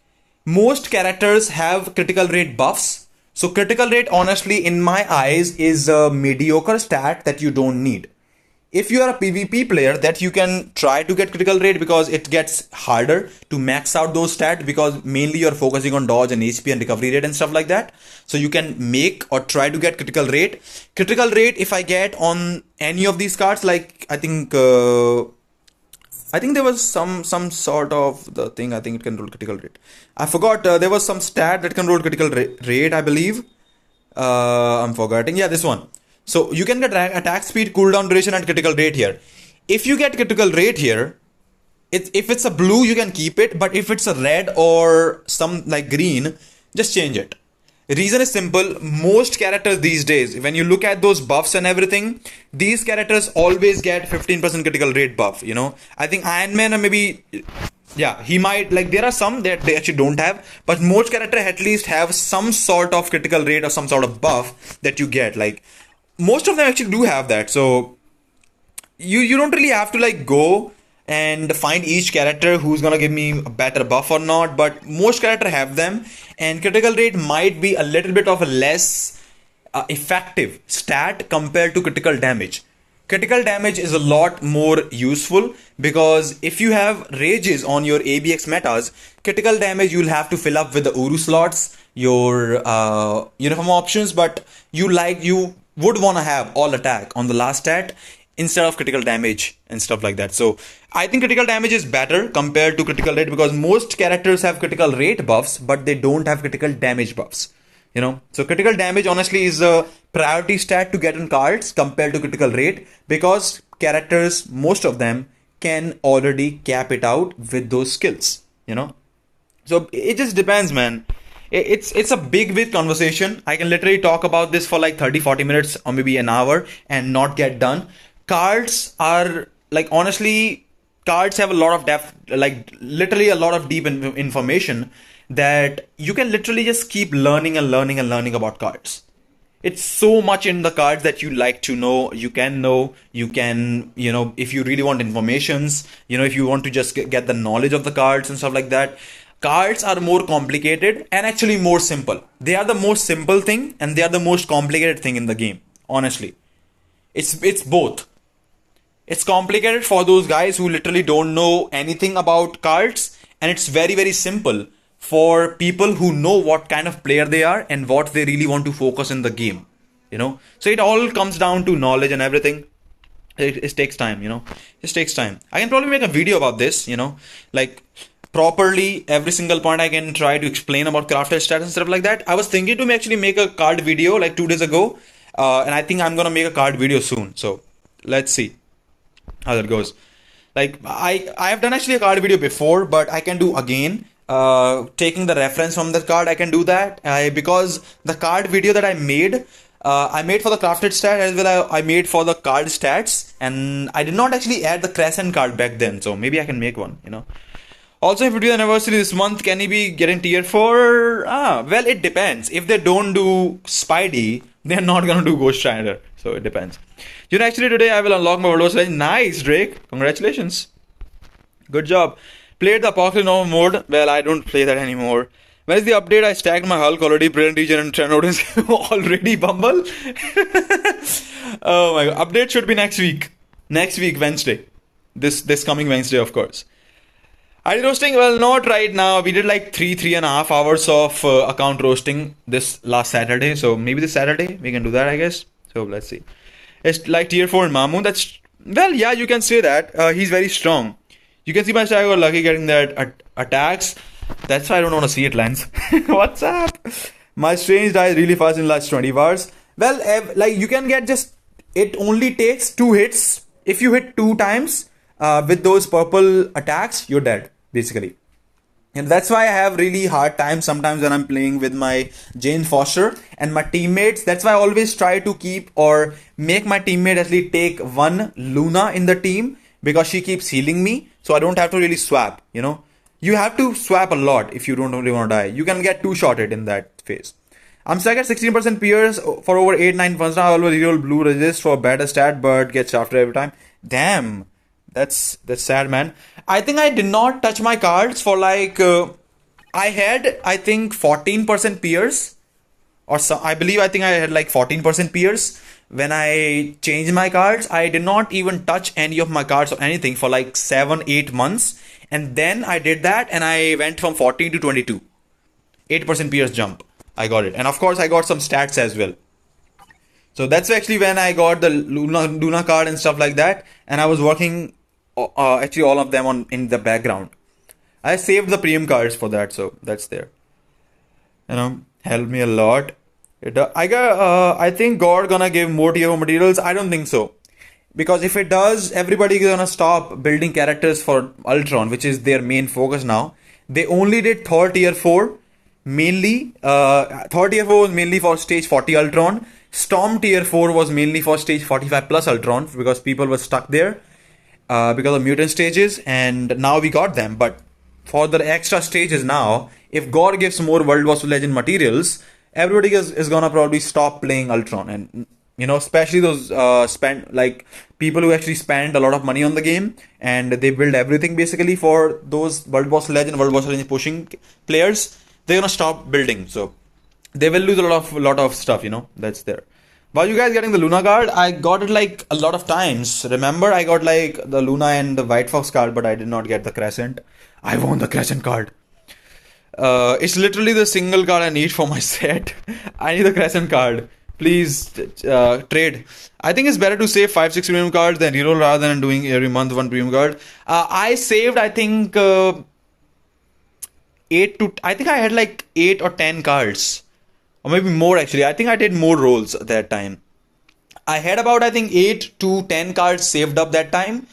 Most characters have critical rate buffs. So critical rate, honestly, in my eyes, is a mediocre stat that you don't need. If you are a PvP player, that you can try to get critical rate because it gets harder to max out those stats because mainly you're focusing on dodge and HP and recovery rate and stuff like that. So you can make or try to get critical rate. Critical rate, if I get on any of these cards, like I think there was some sort of the thing. I think it can roll critical rate. I forgot. There was some stat that can roll critical rate. I believe. I'm forgetting. Yeah, this one. So you can get attack speed, cooldown duration, and critical rate here. If you get critical rate here, if it's a blue, you can keep it. But if it's a red or some like green, just change it. The reason is simple. Most characters these days, when you look at those buffs and everything, these characters always get 15% critical rate buff, you know. I think Iron Man or maybe, yeah, he might, like there are some that they actually don't have, but most characters at least have some sort of critical rate or some sort of buff that you get. Like most of them actually do have that. So you don't really have to like go and find each character who's gonna give me a better buff or not, but most characters have them, and critical rate might be a little bit of a less effective stat compared to critical damage. Critical damage is a lot more useful because if you have rages on your ABX metas, critical damage you'll have to fill up with the Uru slots, your uniform options, but you would want to have all attack on the last stat instead of critical damage and stuff like that. So I think critical damage is better compared to critical rate because most characters have critical rate buffs, but they don't have critical damage buffs, you know. So critical damage honestly is a priority stat to get on cards compared to critical rate because characters, most of them, can already cap it out with those skills, you know. So it just depends, man. It's a big conversation. I can literally talk about this for like 30-40 minutes or maybe an hour and not get done. Cards are like, honestly, cards have a lot of depth, like literally a lot of deep information that you can literally just keep learning about cards. It's so much in the cards that you like to know. You can, you know, if you really want informations, you know, if you want to just get the knowledge of the cards and stuff like that. Cards are more complicated and actually more simple. They are the most simple thing and they are the most complicated thing in the game, honestly. It's both. It's complicated for those guys who literally don't know anything about cards, and it's very, very simple for people who know what kind of player they are and what they really want to focus in the game. So it all comes down to knowledge and everything. It takes time. It takes time. I can probably make a video about this, like properly every single point. I can try to explain about crafted stats and stuff like that. I was thinking to actually make a card video like 2 days ago, and I think I'm gonna make a card video soon. So let's see how that goes. Like I have done actually a card video before, but I can do again. Taking the reference from the card, I can do that. Because the card video that I made for the crafted stat as well. I made for the card stats, and I did not actually add the crescent card back then. So maybe I can make one. Also, if we do the anniversary this month, can he be getting tier 4? Well, it depends. If they don't do Spidey, they're not gonna do Ghost Rider. So it depends. Actually today I will unlock my World War Legend. Nice, Drake. Congratulations. Good job. Played the Apocalypse Normal mode. Well, I don't play that anymore. When is the update? I stacked my Hulk already. Brilliant Region and Trend Rodents already. Bumble. Oh my god. Update should be next week. Next week, Wednesday. This coming Wednesday, of course. ID roasting? Well, not right now. We did like 3.5 hours of account roasting this last Saturday. So maybe this Saturday we can do that, I guess. So let's see. It's like tier 4 in Mamu. That's, well, yeah, you can say that. He's very strong. You can see my stack got lucky getting that attacks. That's why I don't want to see it, Lens. What's up? My strange dies really fast in the last 20 bars. Well, like you can get just, it only takes 2 hits. If you hit 2 times with those purple attacks, you're dead, basically. And that's why I have really hard time sometimes when I'm playing with my Jane Foster and my teammates. That's why I always try to keep or make my teammate actually take one Luna in the team, because she keeps healing me. So I don't have to really swap, You have to swap a lot if you don't really want to die. You can get 2-shotted in that phase. I'm stuck at 16% peers for over 8-9 months now. I always reroll blue resist for better stat, but gets shafted every time. Damn. That's sad, man. I think I did not touch my cards for like I had, I think, 14% peers, or so. I think I had like 14% peers when I changed my cards. I did not even touch any of my cards or anything for like 7-8 months, and then I did that and I went from 14 to 22. 8% peers jump. I got it, and of course I got some stats as well. So that's actually when I got the Luna card and stuff like that, and I was working actually all of them in the background. I saved the premium cards for that, so that's there. Helped me a lot. I think God gonna give more tier 4 materials. I don't think so, because if it does, everybody is gonna stop building characters for Ultron, which is their main focus now. They only did Thor tier 4 mainly. Thor tier 4 was mainly for stage 40 Ultron. Storm tier 4 was mainly for stage 45 plus Ultron, because people were stuck there because of mutant stages, and now we got them. But for the extra stages now, if God gives more World War Legend materials, everybody is gonna probably stop playing Ultron, and especially those people who actually spend a lot of money on the game and they build everything basically for those World War Legend pushing players. They're gonna stop building, so they will lose a lot of stuff. That's there. While you guys getting the Luna card, I got it like a lot of times. Remember, I got like the Luna and the White Fox card, but I did not get the Crescent. I won the Crescent card. It's literally the single card I need for my set. I need the Crescent card. Please trade. I think it's better to save 5-6 premium cards than reroll rather than doing every month one premium card. I saved, I think, 8 to... I think I had like 8 or 10 cards. Or maybe more actually. I think I did more rolls at that time. I had about, I think, 8 to 10 cards saved up that time.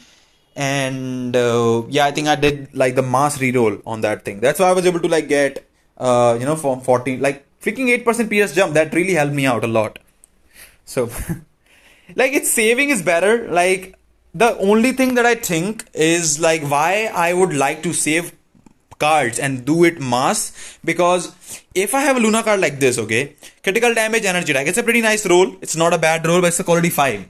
And yeah, I think I did like the mass reroll on that thing. That's why I was able to like get, from 14, like freaking 8% PS jump. That really helped me out a lot. So, like, it's saving is better. Like, the only thing that I think is like why I would like to save cards and do it mass, because if I have a Luna card like this, okay, critical damage energy attack, it's a pretty nice roll. It's not a bad roll, but it's a quality 5.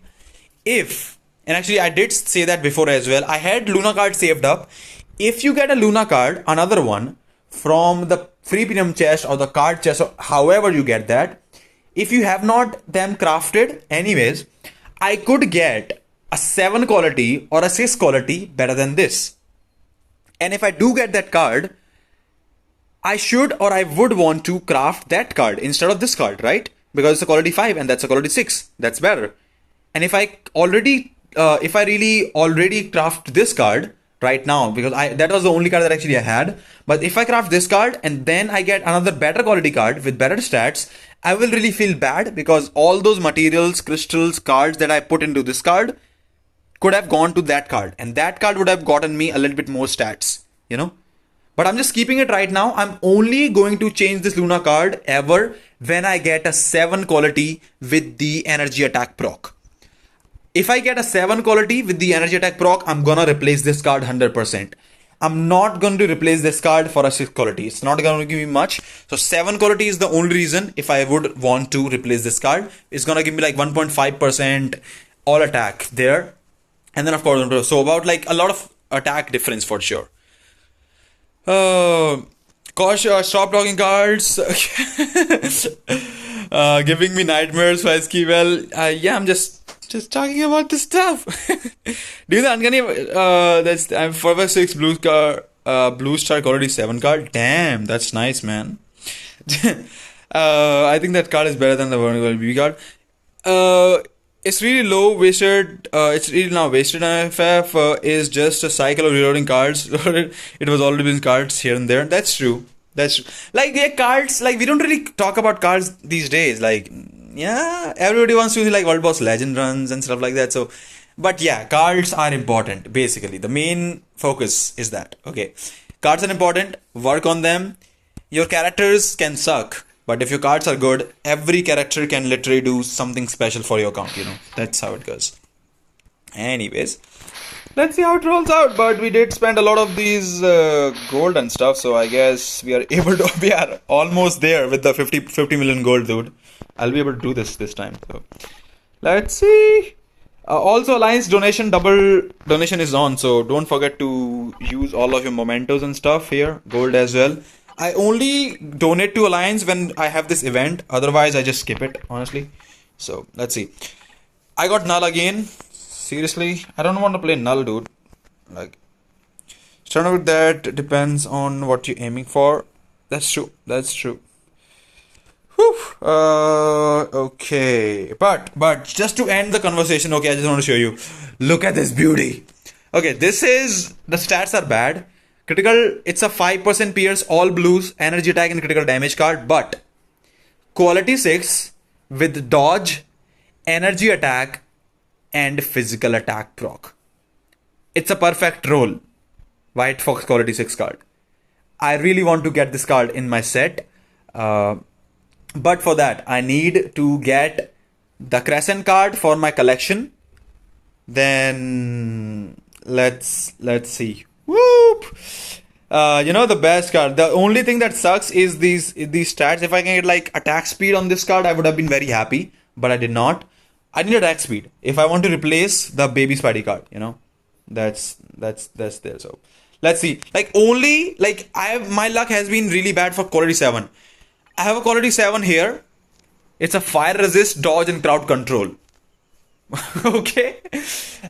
And actually I did say that before as well, I had Luna card saved up. If you get a Luna card, another one, from the free premium chest or the card chest or however you get that, if you have not them crafted anyways, I could get a 7 quality or a 6 quality better than this. And if I do get that card, I should or I would want to craft that card instead of this card, right? Because it's a quality 5 and that's a quality 6. That's better. And if I really already craft this card right now, because that was the only card that actually I had. But if I craft this card and then I get another better quality card with better stats, I will really feel bad because all those materials, crystals, cards that I put into this card could have gone to that card, and that card would have gotten me a little bit more stats, you know? But I'm just keeping it right now. I'm only going to change this Luna card ever when I get a 7 quality with the energy attack proc. If I get a 7 quality with the energy attack proc, I'm gonna replace this card 100%. I'm not going to replace this card for a 6 quality. It's not going to give me much. So 7 quality is the only reason if I would want to replace this card. It's going to give me like 1.5% all attack there. And then of course, so about like a lot of attack difference for sure. Gosh, stop talking cards. Giving me nightmares for SQ. Well, yeah, I'm just talking about this stuff. Do you know Uncanny? That's I'm forever 6 blue card, blue star quality 7 card. Damn, that's nice, man. I think that card is better than the one BB card. It's really low wasted. It's really now wasted. FF is just a cycle of reloading cards. It was already been cards here and there. That's true. That's true. Like yeah, cards. Like we don't really talk about cards these days. Like yeah, everybody wants to see like World Boss Legend runs and stuff like that. So, but yeah, cards are important. Basically, the main focus is that. Okay, cards are important. Work on them. Your characters can suck. But if your cards are good, every character can literally do something special for your account, you know. That's how it goes. Anyways, let's see how it rolls out. But we did spend a lot of these gold and stuff. So I guess we are almost there with the 50 million gold, dude. I'll be able to do this time. So let's see. Also, Alliance double donation is on. So don't forget to use all of your mementos and stuff here. Gold as well. I only donate to Alliance when I have this event. Otherwise, I just skip it, honestly. So, let's see. I got Null again. Seriously, I don't want to play Null, dude. Like, starting with that depends on what you're aiming for. That's true. That's true. Whew. Okay. But, just to end the conversation, okay, I just want to show you. Look at this beauty. Okay, this is... The stats are bad. Critical, it's a 5% pierce, all blues, energy attack and critical damage card, but quality 6 with dodge, energy attack and physical attack proc. It's a perfect roll. White Fox quality 6 card. I really want to get this card in my set, but for that I need to get the Crescent card for my collection. Then let's see. Whoop! You know the best card. The only thing that sucks is these stats. If I can get like attack speed on this card, I would have been very happy. But I did not. I need attack speed if I want to replace the baby Spidey card. You know, that's there. So let's see. Like only like my luck has been really bad for quality 7. I have a quality 7 here. It's a fire resist, dodge, and crowd control. Okay,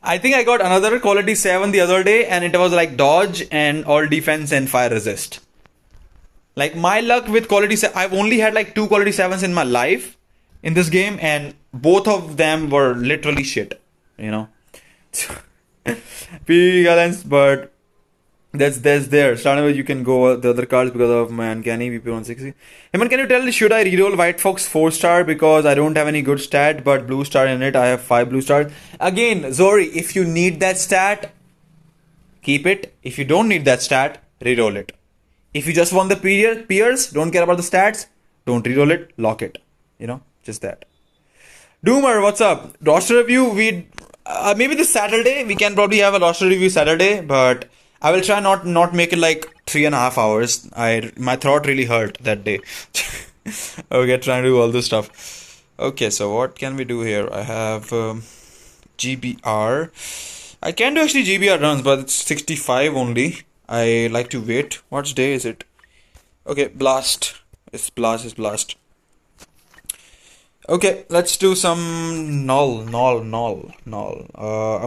I think I got another quality 7 the other day and it was like dodge and all defense and fire resist. Like my luck with quality 7, I've only had like 2 quality 7s in my life in this game and both of them were literally shit, you know. But that's there. Starting with you can go the other cards because of my uncanny VP 160. Hey man, can you tell should I reroll White Fox 4-star because I don't have any good stat but blue star in it. I have 5 blue stars. Again, Zori, if you need that stat, keep it. If you don't need that stat, reroll it. If you just want the peers, don't care about the stats, don't reroll it, lock it. You know, just that. Doomer, what's up? Roster review, maybe this Saturday, we can probably have a roster review Saturday, but I will try not make it like 3.5 hours. My throat really hurt that day. Okay, trying to do all this stuff. Okay, so what can we do here? I have GBR. I can do actually GBR runs, but it's 65 only. I like to wait. What day is it? Okay, blast. It's blast. Okay, let's do some null. I'm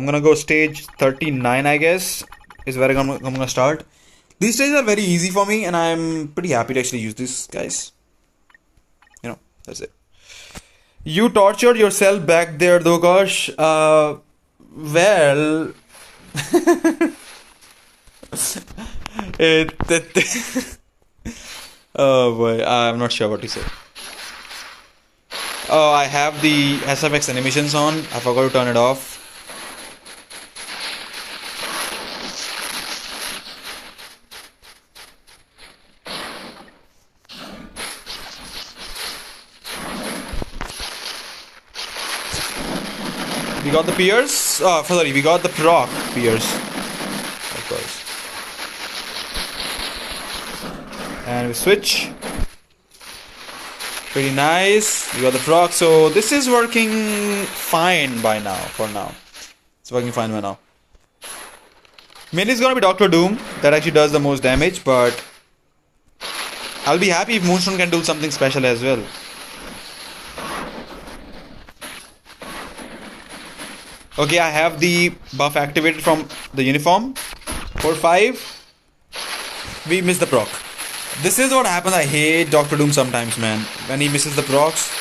gonna go stage 39, I guess, is where I'm gonna start. These stages are very easy for me, and I'm pretty happy to actually use this, guys. That's it. You tortured yourself back there, though, gosh. Well, it, oh boy, I'm not sure what to say. Oh, I have the SFX animations on. I forgot to turn it off. We got the Piers. Oh, sorry, we got the proc Piers. Of course. And we switch. Pretty nice. We got the proc. So this is working fine by now. For now. It's working fine by now. Mainly it's gonna be Doctor Doom. That actually does the most damage. But I'll be happy if Moonstone can do something special as well. Okay, I have the buff activated from the uniform. 4-5. We missed the proc. This is what happens. I hate Doctor Doom sometimes, man. When he misses the procs.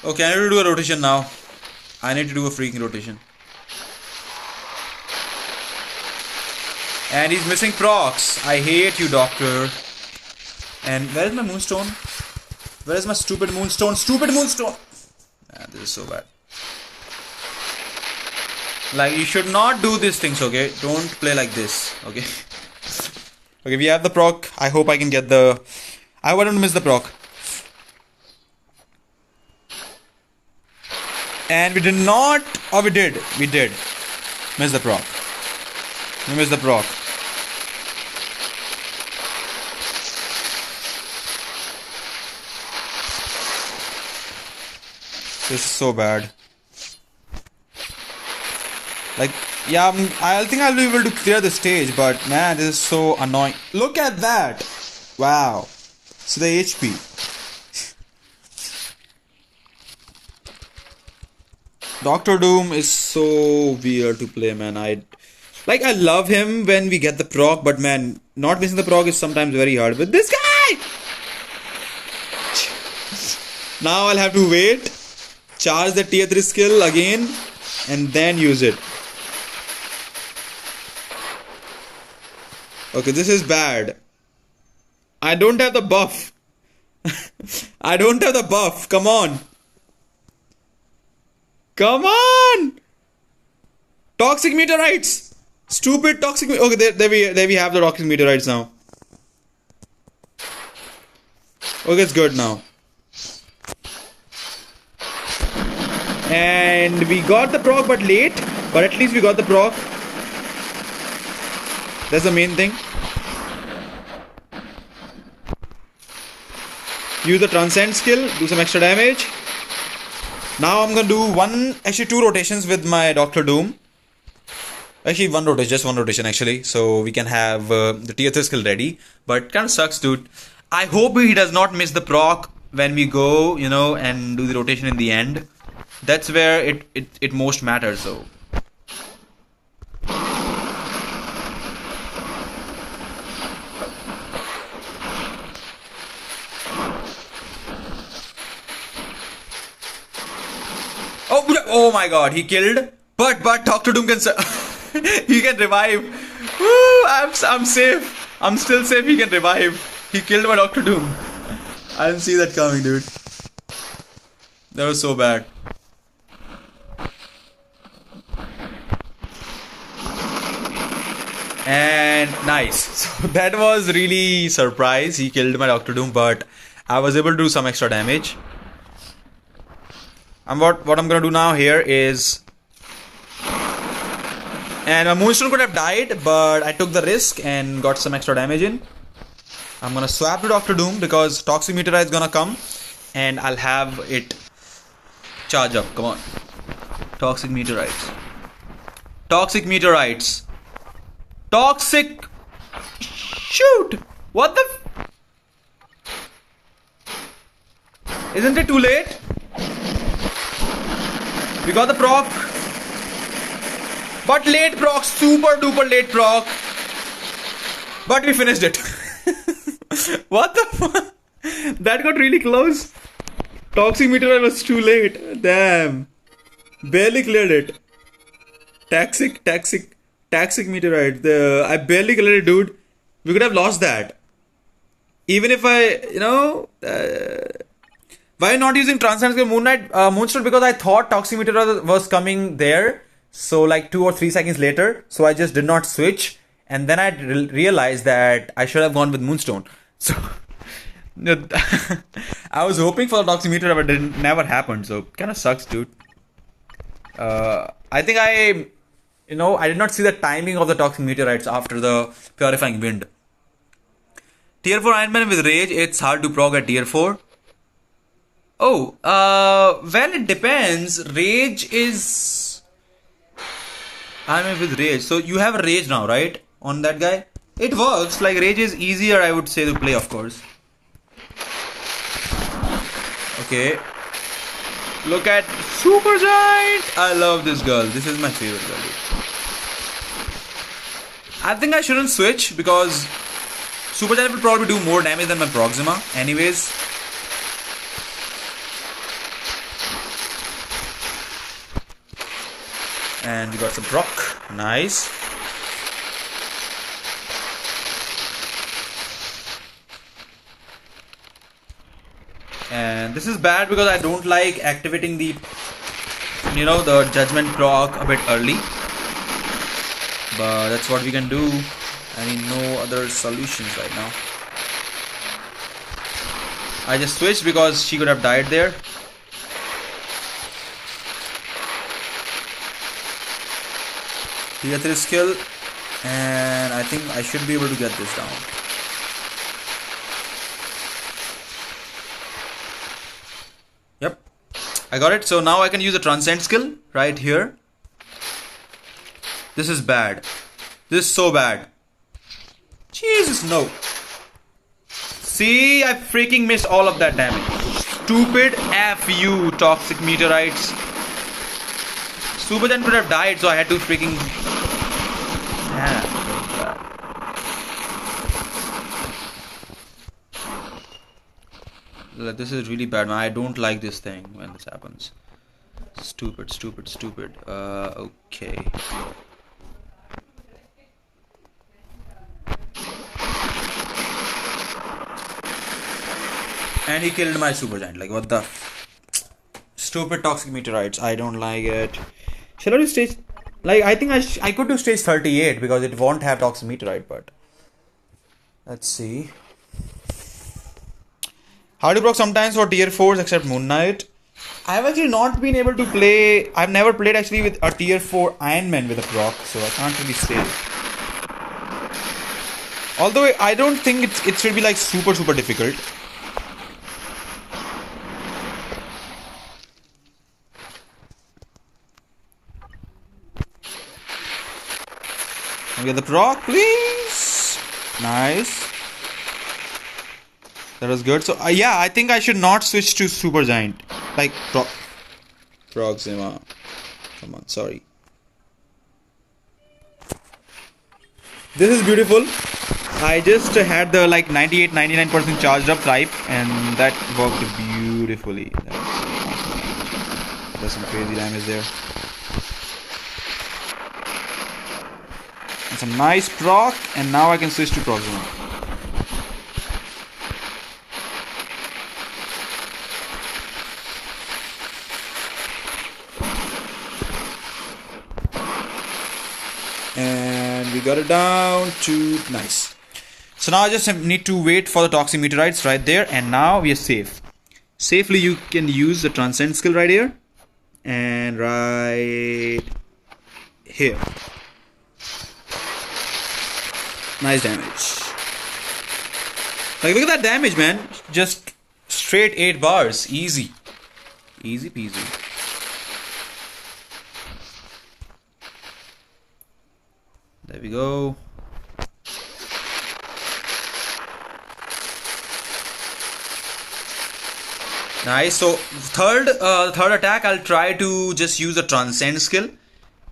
Okay, I need to do a rotation now. I need to do a freaking rotation. And he's missing procs. I hate you, Doctor. And where is my Moonstone? Where is my stupid Moonstone? Stupid Moonstone! Man, this is so bad. Like, you should not do these things, okay? Don't play like this, okay? Okay, we have the proc. I hope I can get the... I wouldn't miss the proc. And we did not... Oh, we did. We did. Miss the proc. We missed the proc. This is so bad. Like, yeah, I think I'll be able to clear the stage, but man, this is so annoying. Look at that! Wow. So the HP. Doctor Doom is so weird to play, man. I love him when we get the proc, but man, not missing the proc is sometimes very hard. With this guy! Now I'll have to wait. Charge the tier 3 skill again and then use it. Okay, this is bad. I don't have the buff. I don't have the buff. Come on. Come on. Toxic meteorites. Stupid toxic. Okay, there we have the toxic meteorites now. Okay, it's good now. And we got the proc but late. But at least we got the proc. That's the main thing. Use the transcend skill. Do some extra damage. Now I'm gonna do two rotations with my Doctor Doom. Actually one rotation, just one rotation actually. So we can have the tier 3 skill ready. But kinda sucks, dude. I hope he does not miss the proc when we go, and do the rotation in the end. That's where it most matters, though. Oh my god, he killed. But Doctor Doom can he can revive. Woo, I'm safe. I'm still safe. He can revive. He killed my Doctor Doom. I didn't see that coming, dude. That was so bad. And nice. So that was really surprise. He killed my Doctor Doom, but I was able to do some extra damage. And what I'm gonna do now here is, and my Moonstone could have died, but I took the risk and got some extra damage in. I'm gonna swap to Doctor Doom because Toxic Meteorite is gonna come, and I'll have it Charge up, come on. Toxic meteorites. Toxic meteorites. Toxic. Shoot! What the? Isn't it too late? We got the proc. But late proc, super duper late proc. But we finished it. What the fuck? That got really close. Toxic meteorite was too late. Damn. Barely cleared it. Toxic meteorite. I barely cleared it, dude. We could have lost that. Even if why not using Transcend Skill Moonstone? Because I thought Toxic meteorite was coming there. So like 2 or 3 seconds later. So I just did not switch. And then I realized that I should have gone with Moonstone. So I was hoping for the Toxic meteorite, but it never happened. So kind of sucks, dude. I think I did not see the timing of the Toxic meteorites after the Purifying Wind. Tier 4 Iron Man with Rage, it's hard to prog at Tier 4. Oh, well, it depends. Rage is... Iron Man with Rage. So you have a Rage now, right? On that guy? It works. Like, Rage is easier, I would say, to play, of course. Okay. Look at Super Giant. I love this girl. This is my favorite girl. I think I shouldn't switch because Super Giant will probably do more damage than my Proxima. Anyways. And we got some proc. Nice. And this is bad because I don't like activating the judgment proc a bit early. But that's what we can do. I mean, no other solutions right now. I just switched because she could have died there. Tier 3 skill. And I think I should be able to get this down. Yep, I got it. So now I can use the Transcend skill right here. This is bad. This is so bad. Jesus, no. See, I freaking missed all of that damage. Stupid F you, Toxic meteorites. Super Giant could have died, so I had to freaking... This is really bad, man. I don't like this thing when this happens. Stupid. Okay. And he killed my Super Giant. Like, what the... Stupid Toxic meteorites. I don't like it. Shall I do stage... Like, I think I could do stage 38 because it won't have Toxic meteorite, but... Let's see. How do you proc sometimes for tier 4s except Moon Knight? I've actually not been able to play... I've never played actually with a tier 4 Iron Man with a proc, so I can't really say. Although I don't think it should be like super difficult. Can we get the proc, please? Nice. That was good. So yeah, I think I should not switch to Super Giant. Like Proxima. Come on, sorry. This is beautiful. I just had the like 98-99% charged up type and that worked beautifully. There's some crazy damage there. And some nice proc, and now I can switch to Proxima. And we got it down to nice. So now I just need to wait for the Toxic meteorites right there, and now we are safe. Safely you can use the Transcend skill right here and right here. Nice damage. Like, look at that damage, man. Just straight 8 bars. Easy. Easy peasy. There we go. Nice. So third attack, I'll try to just use a transcend skill,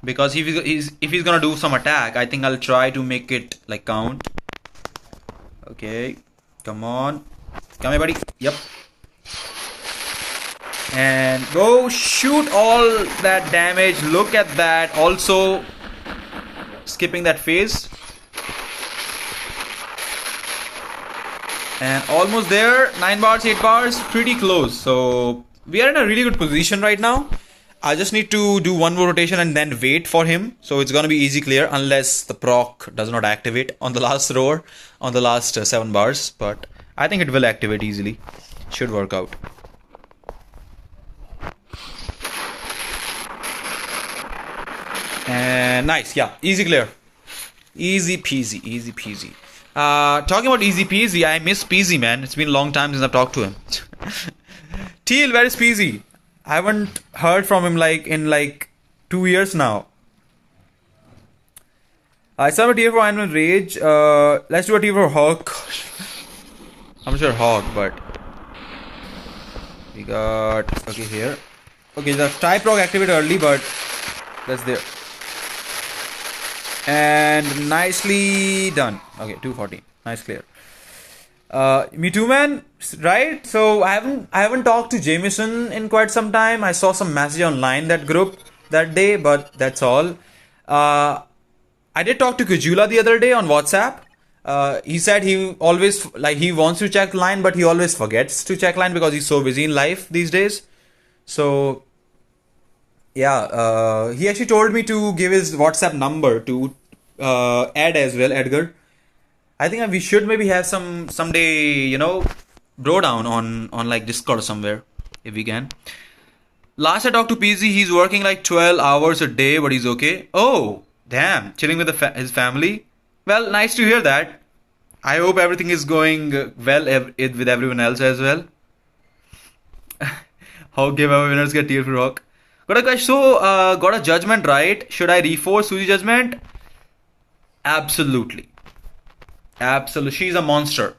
because if he's gonna do some attack, I think I'll try to make it like count. Okay, come on, come here, buddy. Yep. And go shoot all that damage. Look at that. Also skipping that phase. And almost there. 9 bars, 8 bars, pretty close. So we are in a really good position right now. I just need to do one more rotation and then wait for him. So it's gonna be easy clear unless the proc does not activate on the last roar, on the last 7 bars. But I think it will activate easily. Should work out. And nice, yeah, easy clear. Easy peasy, easy peasy. Talking about easy peasy, I miss Peasy, man. It's been a long time since I've talked to him. Teal, where is Peasy? I haven't heard from him in 2 years now. I saw a tier for Animal Rage. Let's do a tier for Hawk. I'm sure Hawk, but we got okay here. Okay, the type proc activated early, but that's there. And nicely done. Okay, 240. Nice clear. Me too, man. Right? So I haven't talked to Jameson in quite some time. I saw some message online that group that day, but that's all. I did talk to Kujula the other day on WhatsApp. He said he always he wants to check line, but he always forgets to check line because he's so busy in life these days. So yeah, he actually told me to give his WhatsApp number to Ed as well, Edgar. I think we should maybe have someday, bro down on like Discord or somewhere if we can. Last I talked to PZ, he's working like 12 hours a day, but he's okay. Oh, damn, chilling with his family. Well, nice to hear that. I hope everything is going well with everyone else as well. How giveaway winners get tier for rock. Got a question. So, got a judgment right. Should I reforce Suji judgment? Absolutely. Absolutely. She's a monster.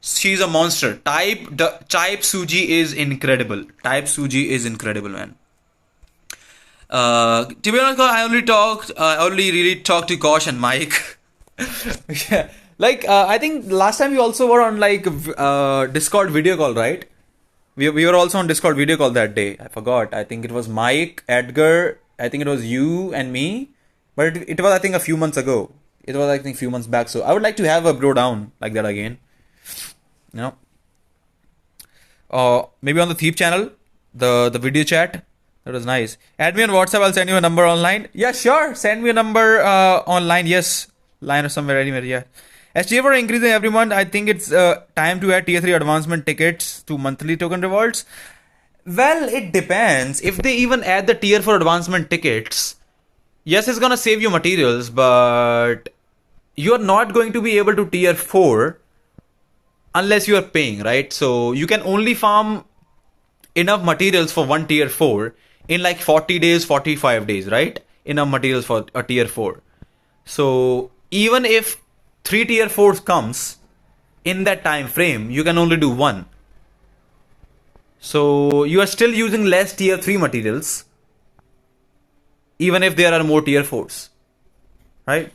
She's a monster. Type Suji is incredible. Type Suji is incredible, man. To be honest, I only really talked to Kosh and Mike. Yeah. I think last time we also were on Discord video call, right? We were also on Discord video call that day. I forgot. I think it was Mike, Edgar. I think it was you and me. But it was, I think, a few months ago. It was, I think, a few months back. So I would like to have a bro down like that again. Maybe on the Thief channel, the video chat. That was nice. Add me on WhatsApp. I'll send you a number online. Yeah, sure. Send me a number online. Yes. Line or somewhere, anywhere. Yeah. SGF are increasing every month. I think it's time to add tier 3 advancement tickets to monthly token rewards. Well, it depends. If they even add the tier 4 advancement tickets, yes, it's gonna save you materials, but you're not going to be able to tier 4 unless you are paying, right? So you can only farm enough materials for one tier 4 in like 40 days, 45 days, right? Enough materials for a tier 4. So even if 3 tier 4s comes in that time frame, you can only do 1. So you are still using less tier 3 materials, even if there are more tier 4s, right?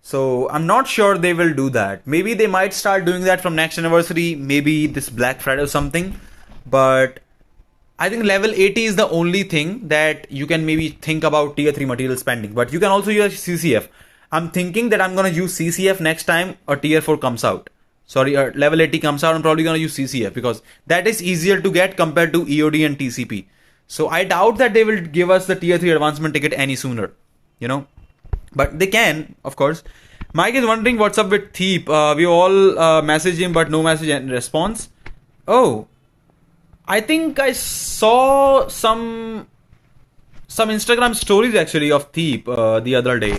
So I'm not sure they will do that. Maybe they might start doing that from next anniversary, maybe this Black Friday or something. But I think level 80 is the only thing that you can maybe think about tier 3 material spending. But you can also use CCF. I'm thinking that I'm going to use CCF next time a tier 4 comes out. Sorry, level 80 comes out. I'm probably going to use CCF because that is easier to get compared to EOD and TCP. So I doubt that they will give us the tier 3 advancement ticket any sooner, But they can, of course. Mike is wondering what's up with Thiep. We all messaged him, but no message and response. Oh, I think I saw some Instagram stories actually of Thiep the other day.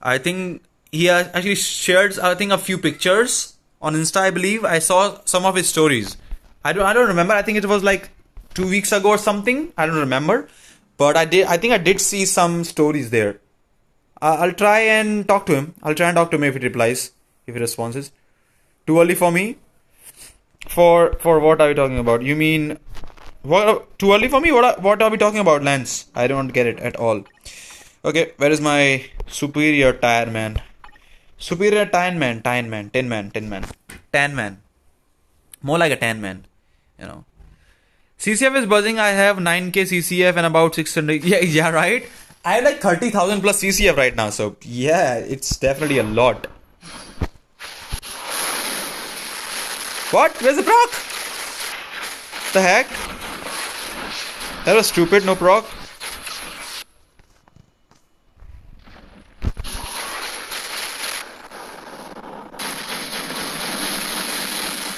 I think he has actually shared, a few pictures on Insta, I believe. I saw some of his stories. I don't remember. I think it was like 2 weeks ago or something. I don't remember. But I think I did see some stories there. I'll try and talk to him. I'll try and talk to him if he replies, if he responds. Too early for me. For what are we talking about? You mean what? Too early for me? What are we talking about, Lance? I don't get it at all. Okay, where is my superior tire man? Superior tin man, tan man. More like a tan man, you know. CCF is buzzing. I have 9k CCF and about 600. Yeah, right. I have like 30,000 plus CCF right now. So yeah, it's definitely a lot. What? Where's the proc? The heck? That was stupid. No proc.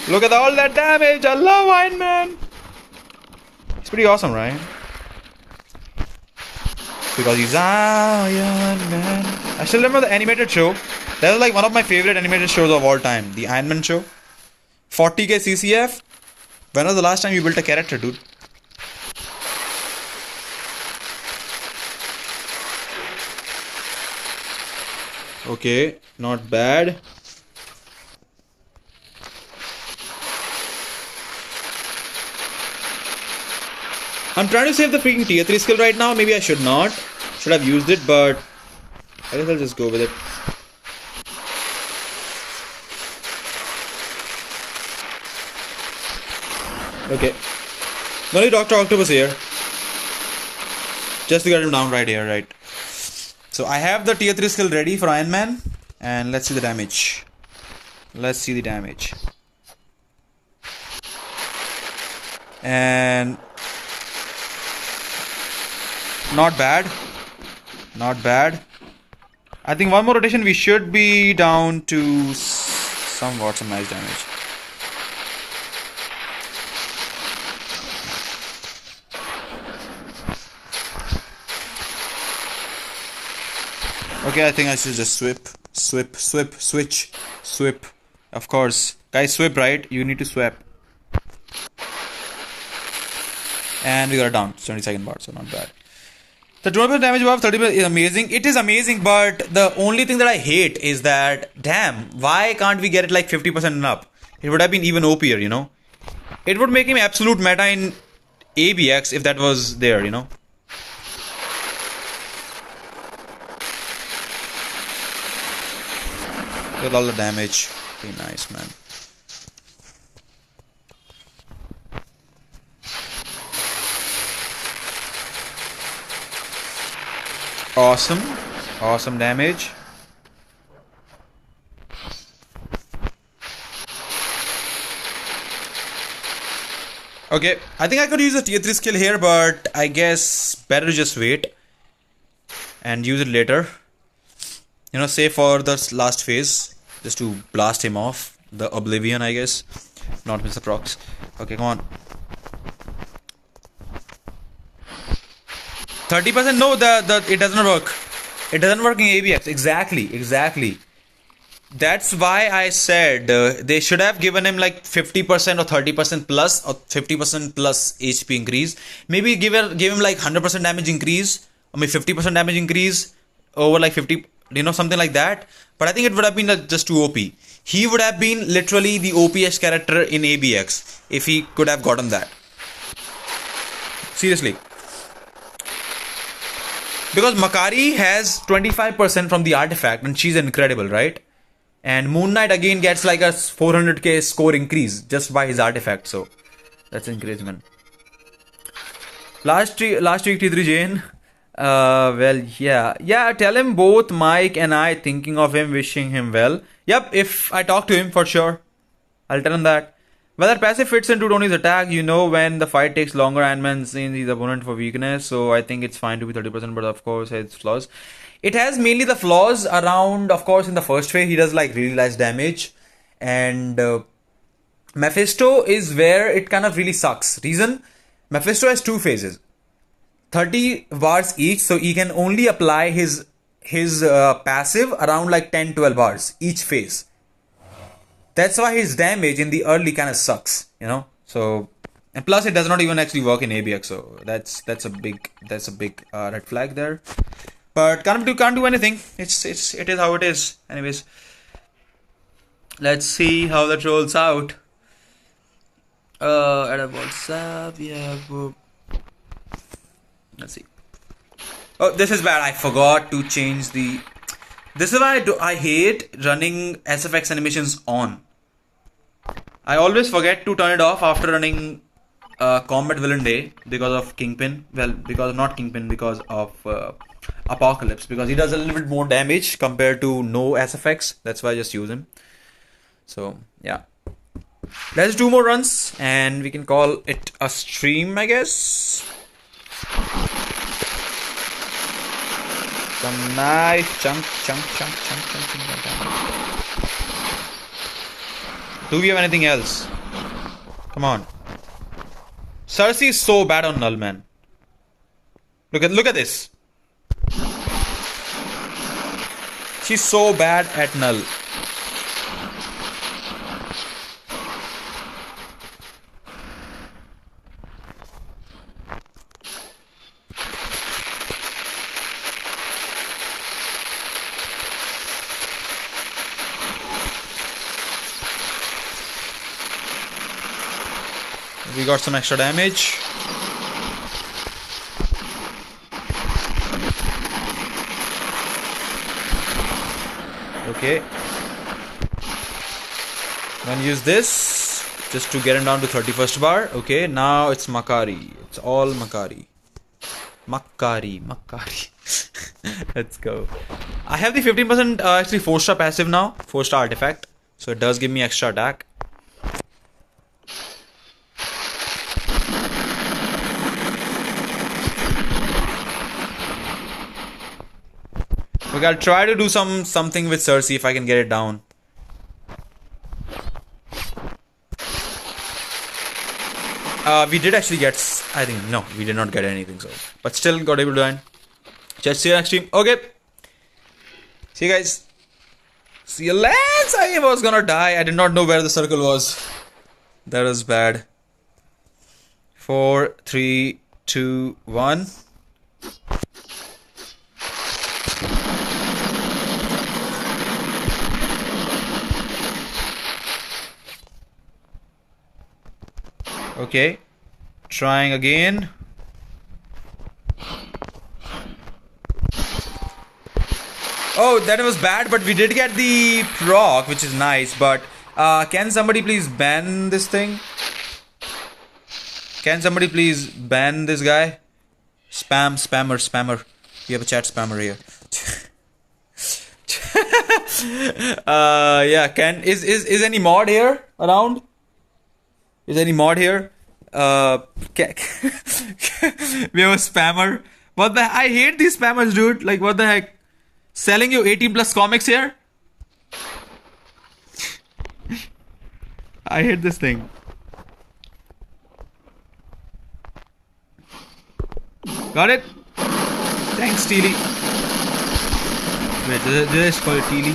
Look at all that damage. I love Iron Man. It's pretty awesome, right? Because he's Iron Man. I still remember the animated show. That was like one of my favorite animated shows of all time. The Iron Man show. 40k CCF. When was the last time you built a character, dude? Okay, not bad. I'm trying to save the freaking tier 3 skill right now. Maybe I should not. Should have used it, but I guess I'll just go with it. Okay. Only Dr. Octopus here. Just to get him down right here, right. So I have the tier 3 skill ready for Iron Man. And let's see the damage. Let's see the damage. And not bad. Not bad. I think one more rotation we should be down to somewhat some nice damage. Okay, I think I should just swip. Of course. Guys, swip, right? You need to swap. And we got it down. 72nd bar, so not bad. The 20% damage above 30% is amazing. It is amazing, but the only thing that I hate is that, damn, why can't we get it like 50% and up? It would have been even OP'er, you know? It would make him absolute meta in ABX if that was there, you know? With all the damage. Pretty nice, man. Awesome. Awesome damage. Okay, I think I could use a tier 3 skill here, but I guess better to just wait and use it later. You know, save for the last phase, just to blast him off. The Oblivion, I guess. Not Mr. Procs. Okay, come on. 30%? No, it doesn't work. It doesn't work in ABX. Exactly. That's why I said they should have given him like 50% or 30% plus or 50% plus HP increase. Maybe give him like 100% damage increase or maybe 50% damage increase over like 50, you know, something like that. But I think it would have been just too OP. He would have been literally the OPS character in ABX if he could have gotten that. Seriously. Because Makari has 25% from the artifact and she's incredible, right? And Moon Knight again gets like a 400k score increase just by his artifact, so that's encouragement. Last week T3 Jane. Well, yeah, tell him both Mike and I thinking of him, wishing him well. Yep, if I talk to him for sure, I'll tell him that. Whether passive fits into Tony's attack, you know, when the fight takes longer, Ant-Man sees his opponent for weakness, so I think it's fine to be 30%, but of course it has flaws. It has mainly the flaws around, of course, in the first phase, he does like really less damage, and Mephisto is where it kind of really sucks. Reason? Mephisto has two phases. 30 bars each, so he can only apply his passive around like 10-12 bars each phase. That's why his damage in the early kind of sucks, you know. So, and plus it does not even actually work in ABX, so that's a big red flag there. But can't do anything. It is how it is. Anyways, let's see how that rolls out. At a WhatsApp, we have. Let's see. Oh, this is bad. I forgot to change the. This is why I hate running SFX animations on. I always forget to turn it off after running Combat Villain Day because of Kingpin. Well, because not Kingpin, because of Apocalypse. Because he does a little bit more damage compared to no SFX. That's why I just use him. So, yeah. Let's do more runs and we can call it a stream, I guess. Some nice chunk. Do we have anything else? Come on. Cersei is so bad on Null, man. Look at this. She's so bad at Null. We got some extra damage. Okay. I'm gonna use this just to get him down to 31st bar. Okay, now it's Makari. It's all Makari. Makari. Let's go. I have the 15% actually 4-star passive now. 4-star artifact. So it does give me extra attack. Okay, I'll try to do something with Cersei if I can get it down. We did actually get, I think, no, we did not get anything, so, but still got able to end. Just see you next stream. Okay. See you guys. See you later. I was gonna die. I did not know where the circle was. That was bad. 4, 3, 2, 1. Okay, trying again. Oh, that was bad, but we did get the proc, which is nice. But can somebody please ban this thing? Can somebody please ban this guy? Spammer. We have a chat spammer here. Yeah. Is any mod here around? Is any mod here? We have a spammer. What the? I hate these spammers, dude. Like, what the heck? Selling you 18+ comics here? I hate this thing. Got it? Thanks, Teely. Wait, did I just call it Teely?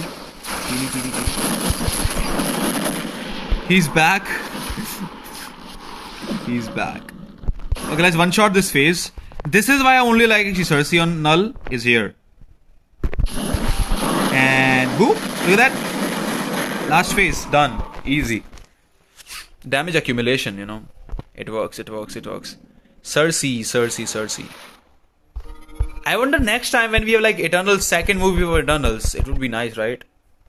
Teely. He's back. He's back. Okay, let's one-shot this phase. This is why I only like actually Cersei on Null is here. And boom! Look at that. Last phase, done. Easy. Damage accumulation, you know. It works. Cersei. I wonder next time when we have like Eternals, second movie of Eternals, it would be nice, right?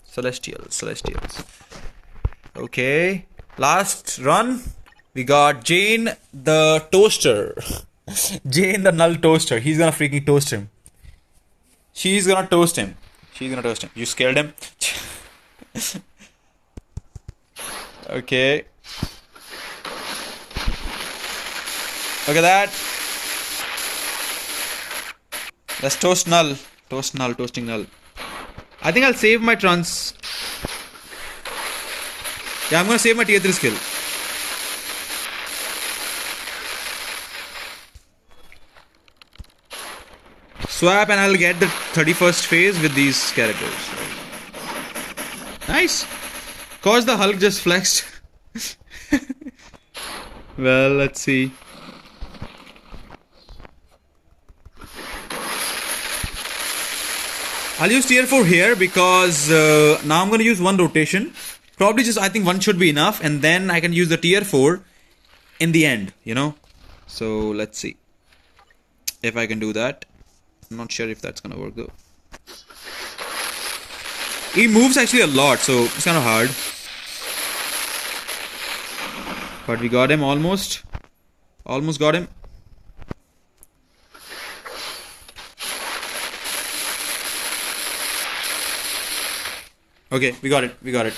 Celestials. Okay. Last run. We got Jane the Toaster. Jane the Null Toaster. He's gonna freaking toast him. She's gonna toast him. You scared him? Okay. Look at that. Let's toast Null. Toasting Null. I think I'll save my trans. Yeah, I'm gonna save my tier 3 skill. Swap and I'll get the 31st phase with these characters. Nice. Cause the Hulk just flexed. Well, let's see. I'll use tier 4 here because now I'm going to use one rotation. Probably just, I think one should be enough. And then I can use the tier 4 in the end, you know. So let's see if I can do that. I'm not sure if that's going to work though. He moves actually a lot, so it's kind of hard. But we got him almost. Almost got him. Okay, we got it. We got it.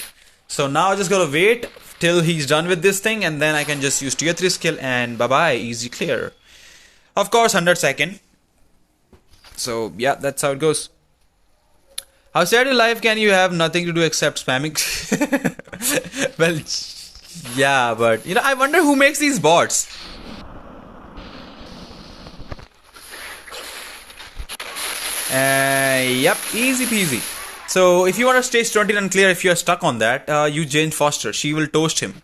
So now I just gotta wait till he's done with this thing, and then I can just use tier 3 skill and bye-bye, easy clear. Of course, 100 second. So yeah, that's how it goes. How sad in life can you have nothing to do except spamming? Well, yeah, but you know, I wonder who makes these bots. Yep, easy peasy. So if you want to stay stunted and clear, if you're stuck on that, use Jane Foster. She will toast him.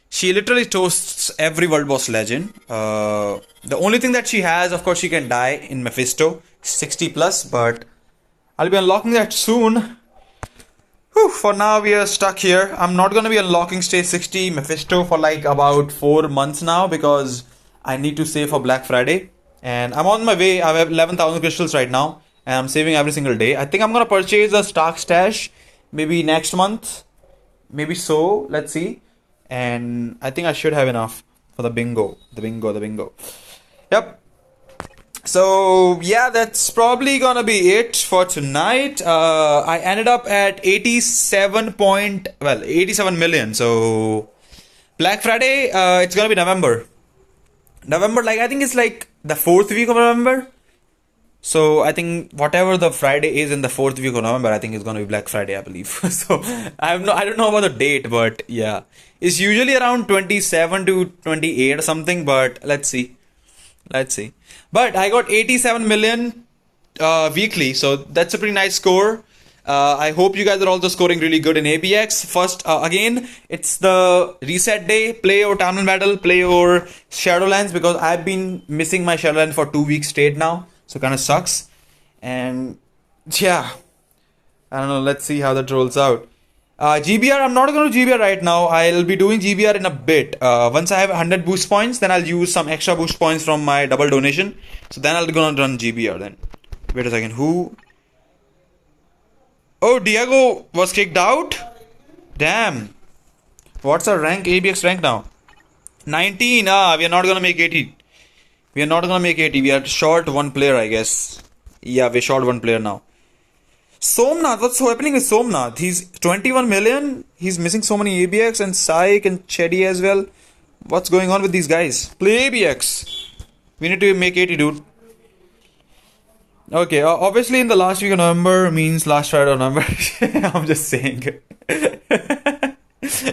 She literally toasts every World Boss legend. The only thing that she has, of course, she can die in Mephisto, 60 plus, but I'll be unlocking that soon. Whew, for now, we are stuck here. I'm not going to be unlocking stage 60 Mephisto for like about 4 months now because I need to save for Black Friday. And I'm on my way. I have 11,000 crystals right now. And I'm saving every single day. I think I'm going to purchase a stock stash maybe next month. Maybe so. Let's see. And I think I should have enough for the bingo. The bingo. Yep. So yeah, that's probably gonna be it for tonight. I ended up at 87 million. So Black Friday, it's gonna be November. Like I think it's like the 4th week of November. So I think whatever the Friday is in the 4th week of November, I think it's gonna be Black Friday, I believe. So I don't know about the date, but yeah, it's usually around 27 to 28 or something. But let's see. But I got 87 million weekly, so that's a pretty nice score. I hope you guys are also scoring really good in ABX. First, again, it's the reset day. Play your Townland Battle, play your Shadowlands, because I've been missing my Shadowlands for 2 weeks straight now. So kind of sucks. And yeah, I don't know. Let's see how that rolls out. GBR, I'm not going to GBR right now. I'll be doing GBR in a bit. Once I have 100 boost points, then I'll use some extra boost points from my double donation. So then I'll gonna run GBR then. Wait a second. Who? Oh, Diego was kicked out? Damn. What's our rank? ABX rank now? 19. We are not gonna make 80. We are short one player, I guess. Yeah, we're short one player now. Somnath, what's happening with Somnath? He's 21 million. He's missing so many ABX and Psych and Cheddy as well. What's going on with these guys? Play ABX. We need to make 80, dude. Okay, obviously in the last week of November means last Friday of November. I'm just saying.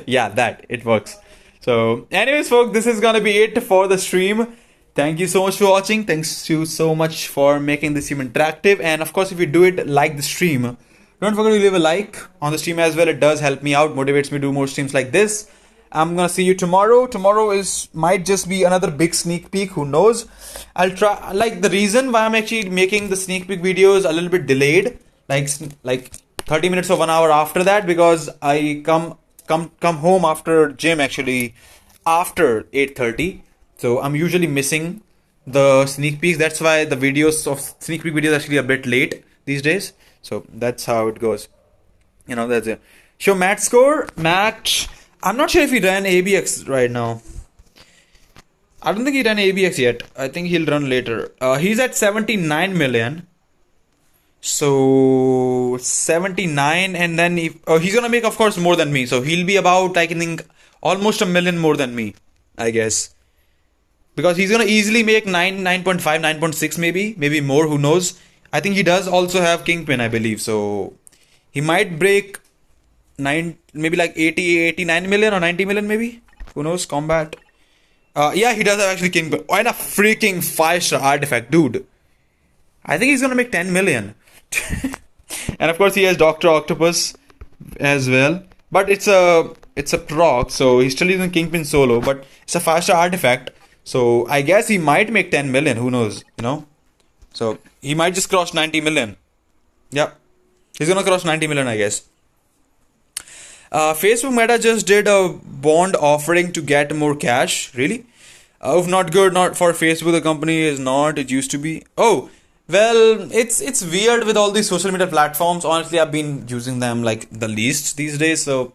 Yeah, that. It works. So, anyways, folks, this is gonna be it for the stream. Thank you so much for watching. Thanks you so much for making this stream interactive. And of course, if you do it, like the stream. Don't forget to leave a like on the stream as well. It does help me out, motivates me to do more streams like this. I'm gonna see you tomorrow. Tomorrow might just be another big sneak peek. Who knows? I'll try. Like the reason why I'm actually making the sneak peek videos a little bit delayed, like 30 minutes or 1 hour after that, because I come home after gym actually after 8:30. So I'm usually missing the sneak peeks. That's why the videos of sneak peek videos actually a bit late these days. So that's how it goes. You know, that's it. Show Matt score. Matt, I'm not sure if he ran ABX right now. I don't think he ran ABX yet. I think he'll run later. He's at 79 million. So 79, and then he's gonna make, of course, more than me. So he'll be about, I think, almost a million more than me, I guess. Because he's gonna easily make 9.5, 9.6 maybe more, who knows. I think he does also have Kingpin, I believe. So he might break 9, maybe like 89 million or 90 million maybe. Who knows? Combat. Yeah, he does have actually Kingpin. And a freaking 5-star artifact, dude. I think he's gonna make 10 million. And of course he has Dr. Octopus as well. But it's a proc, so he's still using Kingpin solo, but it's a 5-star artifact. So I guess he might make 10 million, who knows, you know. So he might just cross 90 million. Yep. He's gonna cross 90 million, I guess. Facebook Meta just did a bond offering to get more cash. Really? Oh, not good. Not for Facebook. The company is not. It used to be. Oh, well, it's weird with all these social media platforms. Honestly, I've been using them like the least these days. So,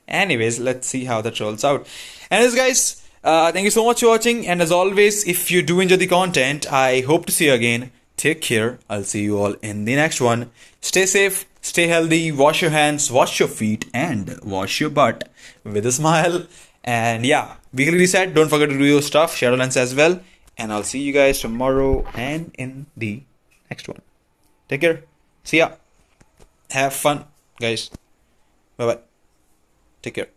anyways, let's see how that rolls out. Anyways, guys, thank you so much for watching. And as always, if you do enjoy the content, I hope to see you again. Take care. I'll see you all in the next one. Stay safe, stay healthy, wash your hands, wash your feet, and wash your butt with a smile. And yeah, weekly reset. Don't forget to do your stuff, Shadowlands as well. And I'll see you guys tomorrow and in the next one. Take care. See ya. Have fun, guys. Bye bye. Take care.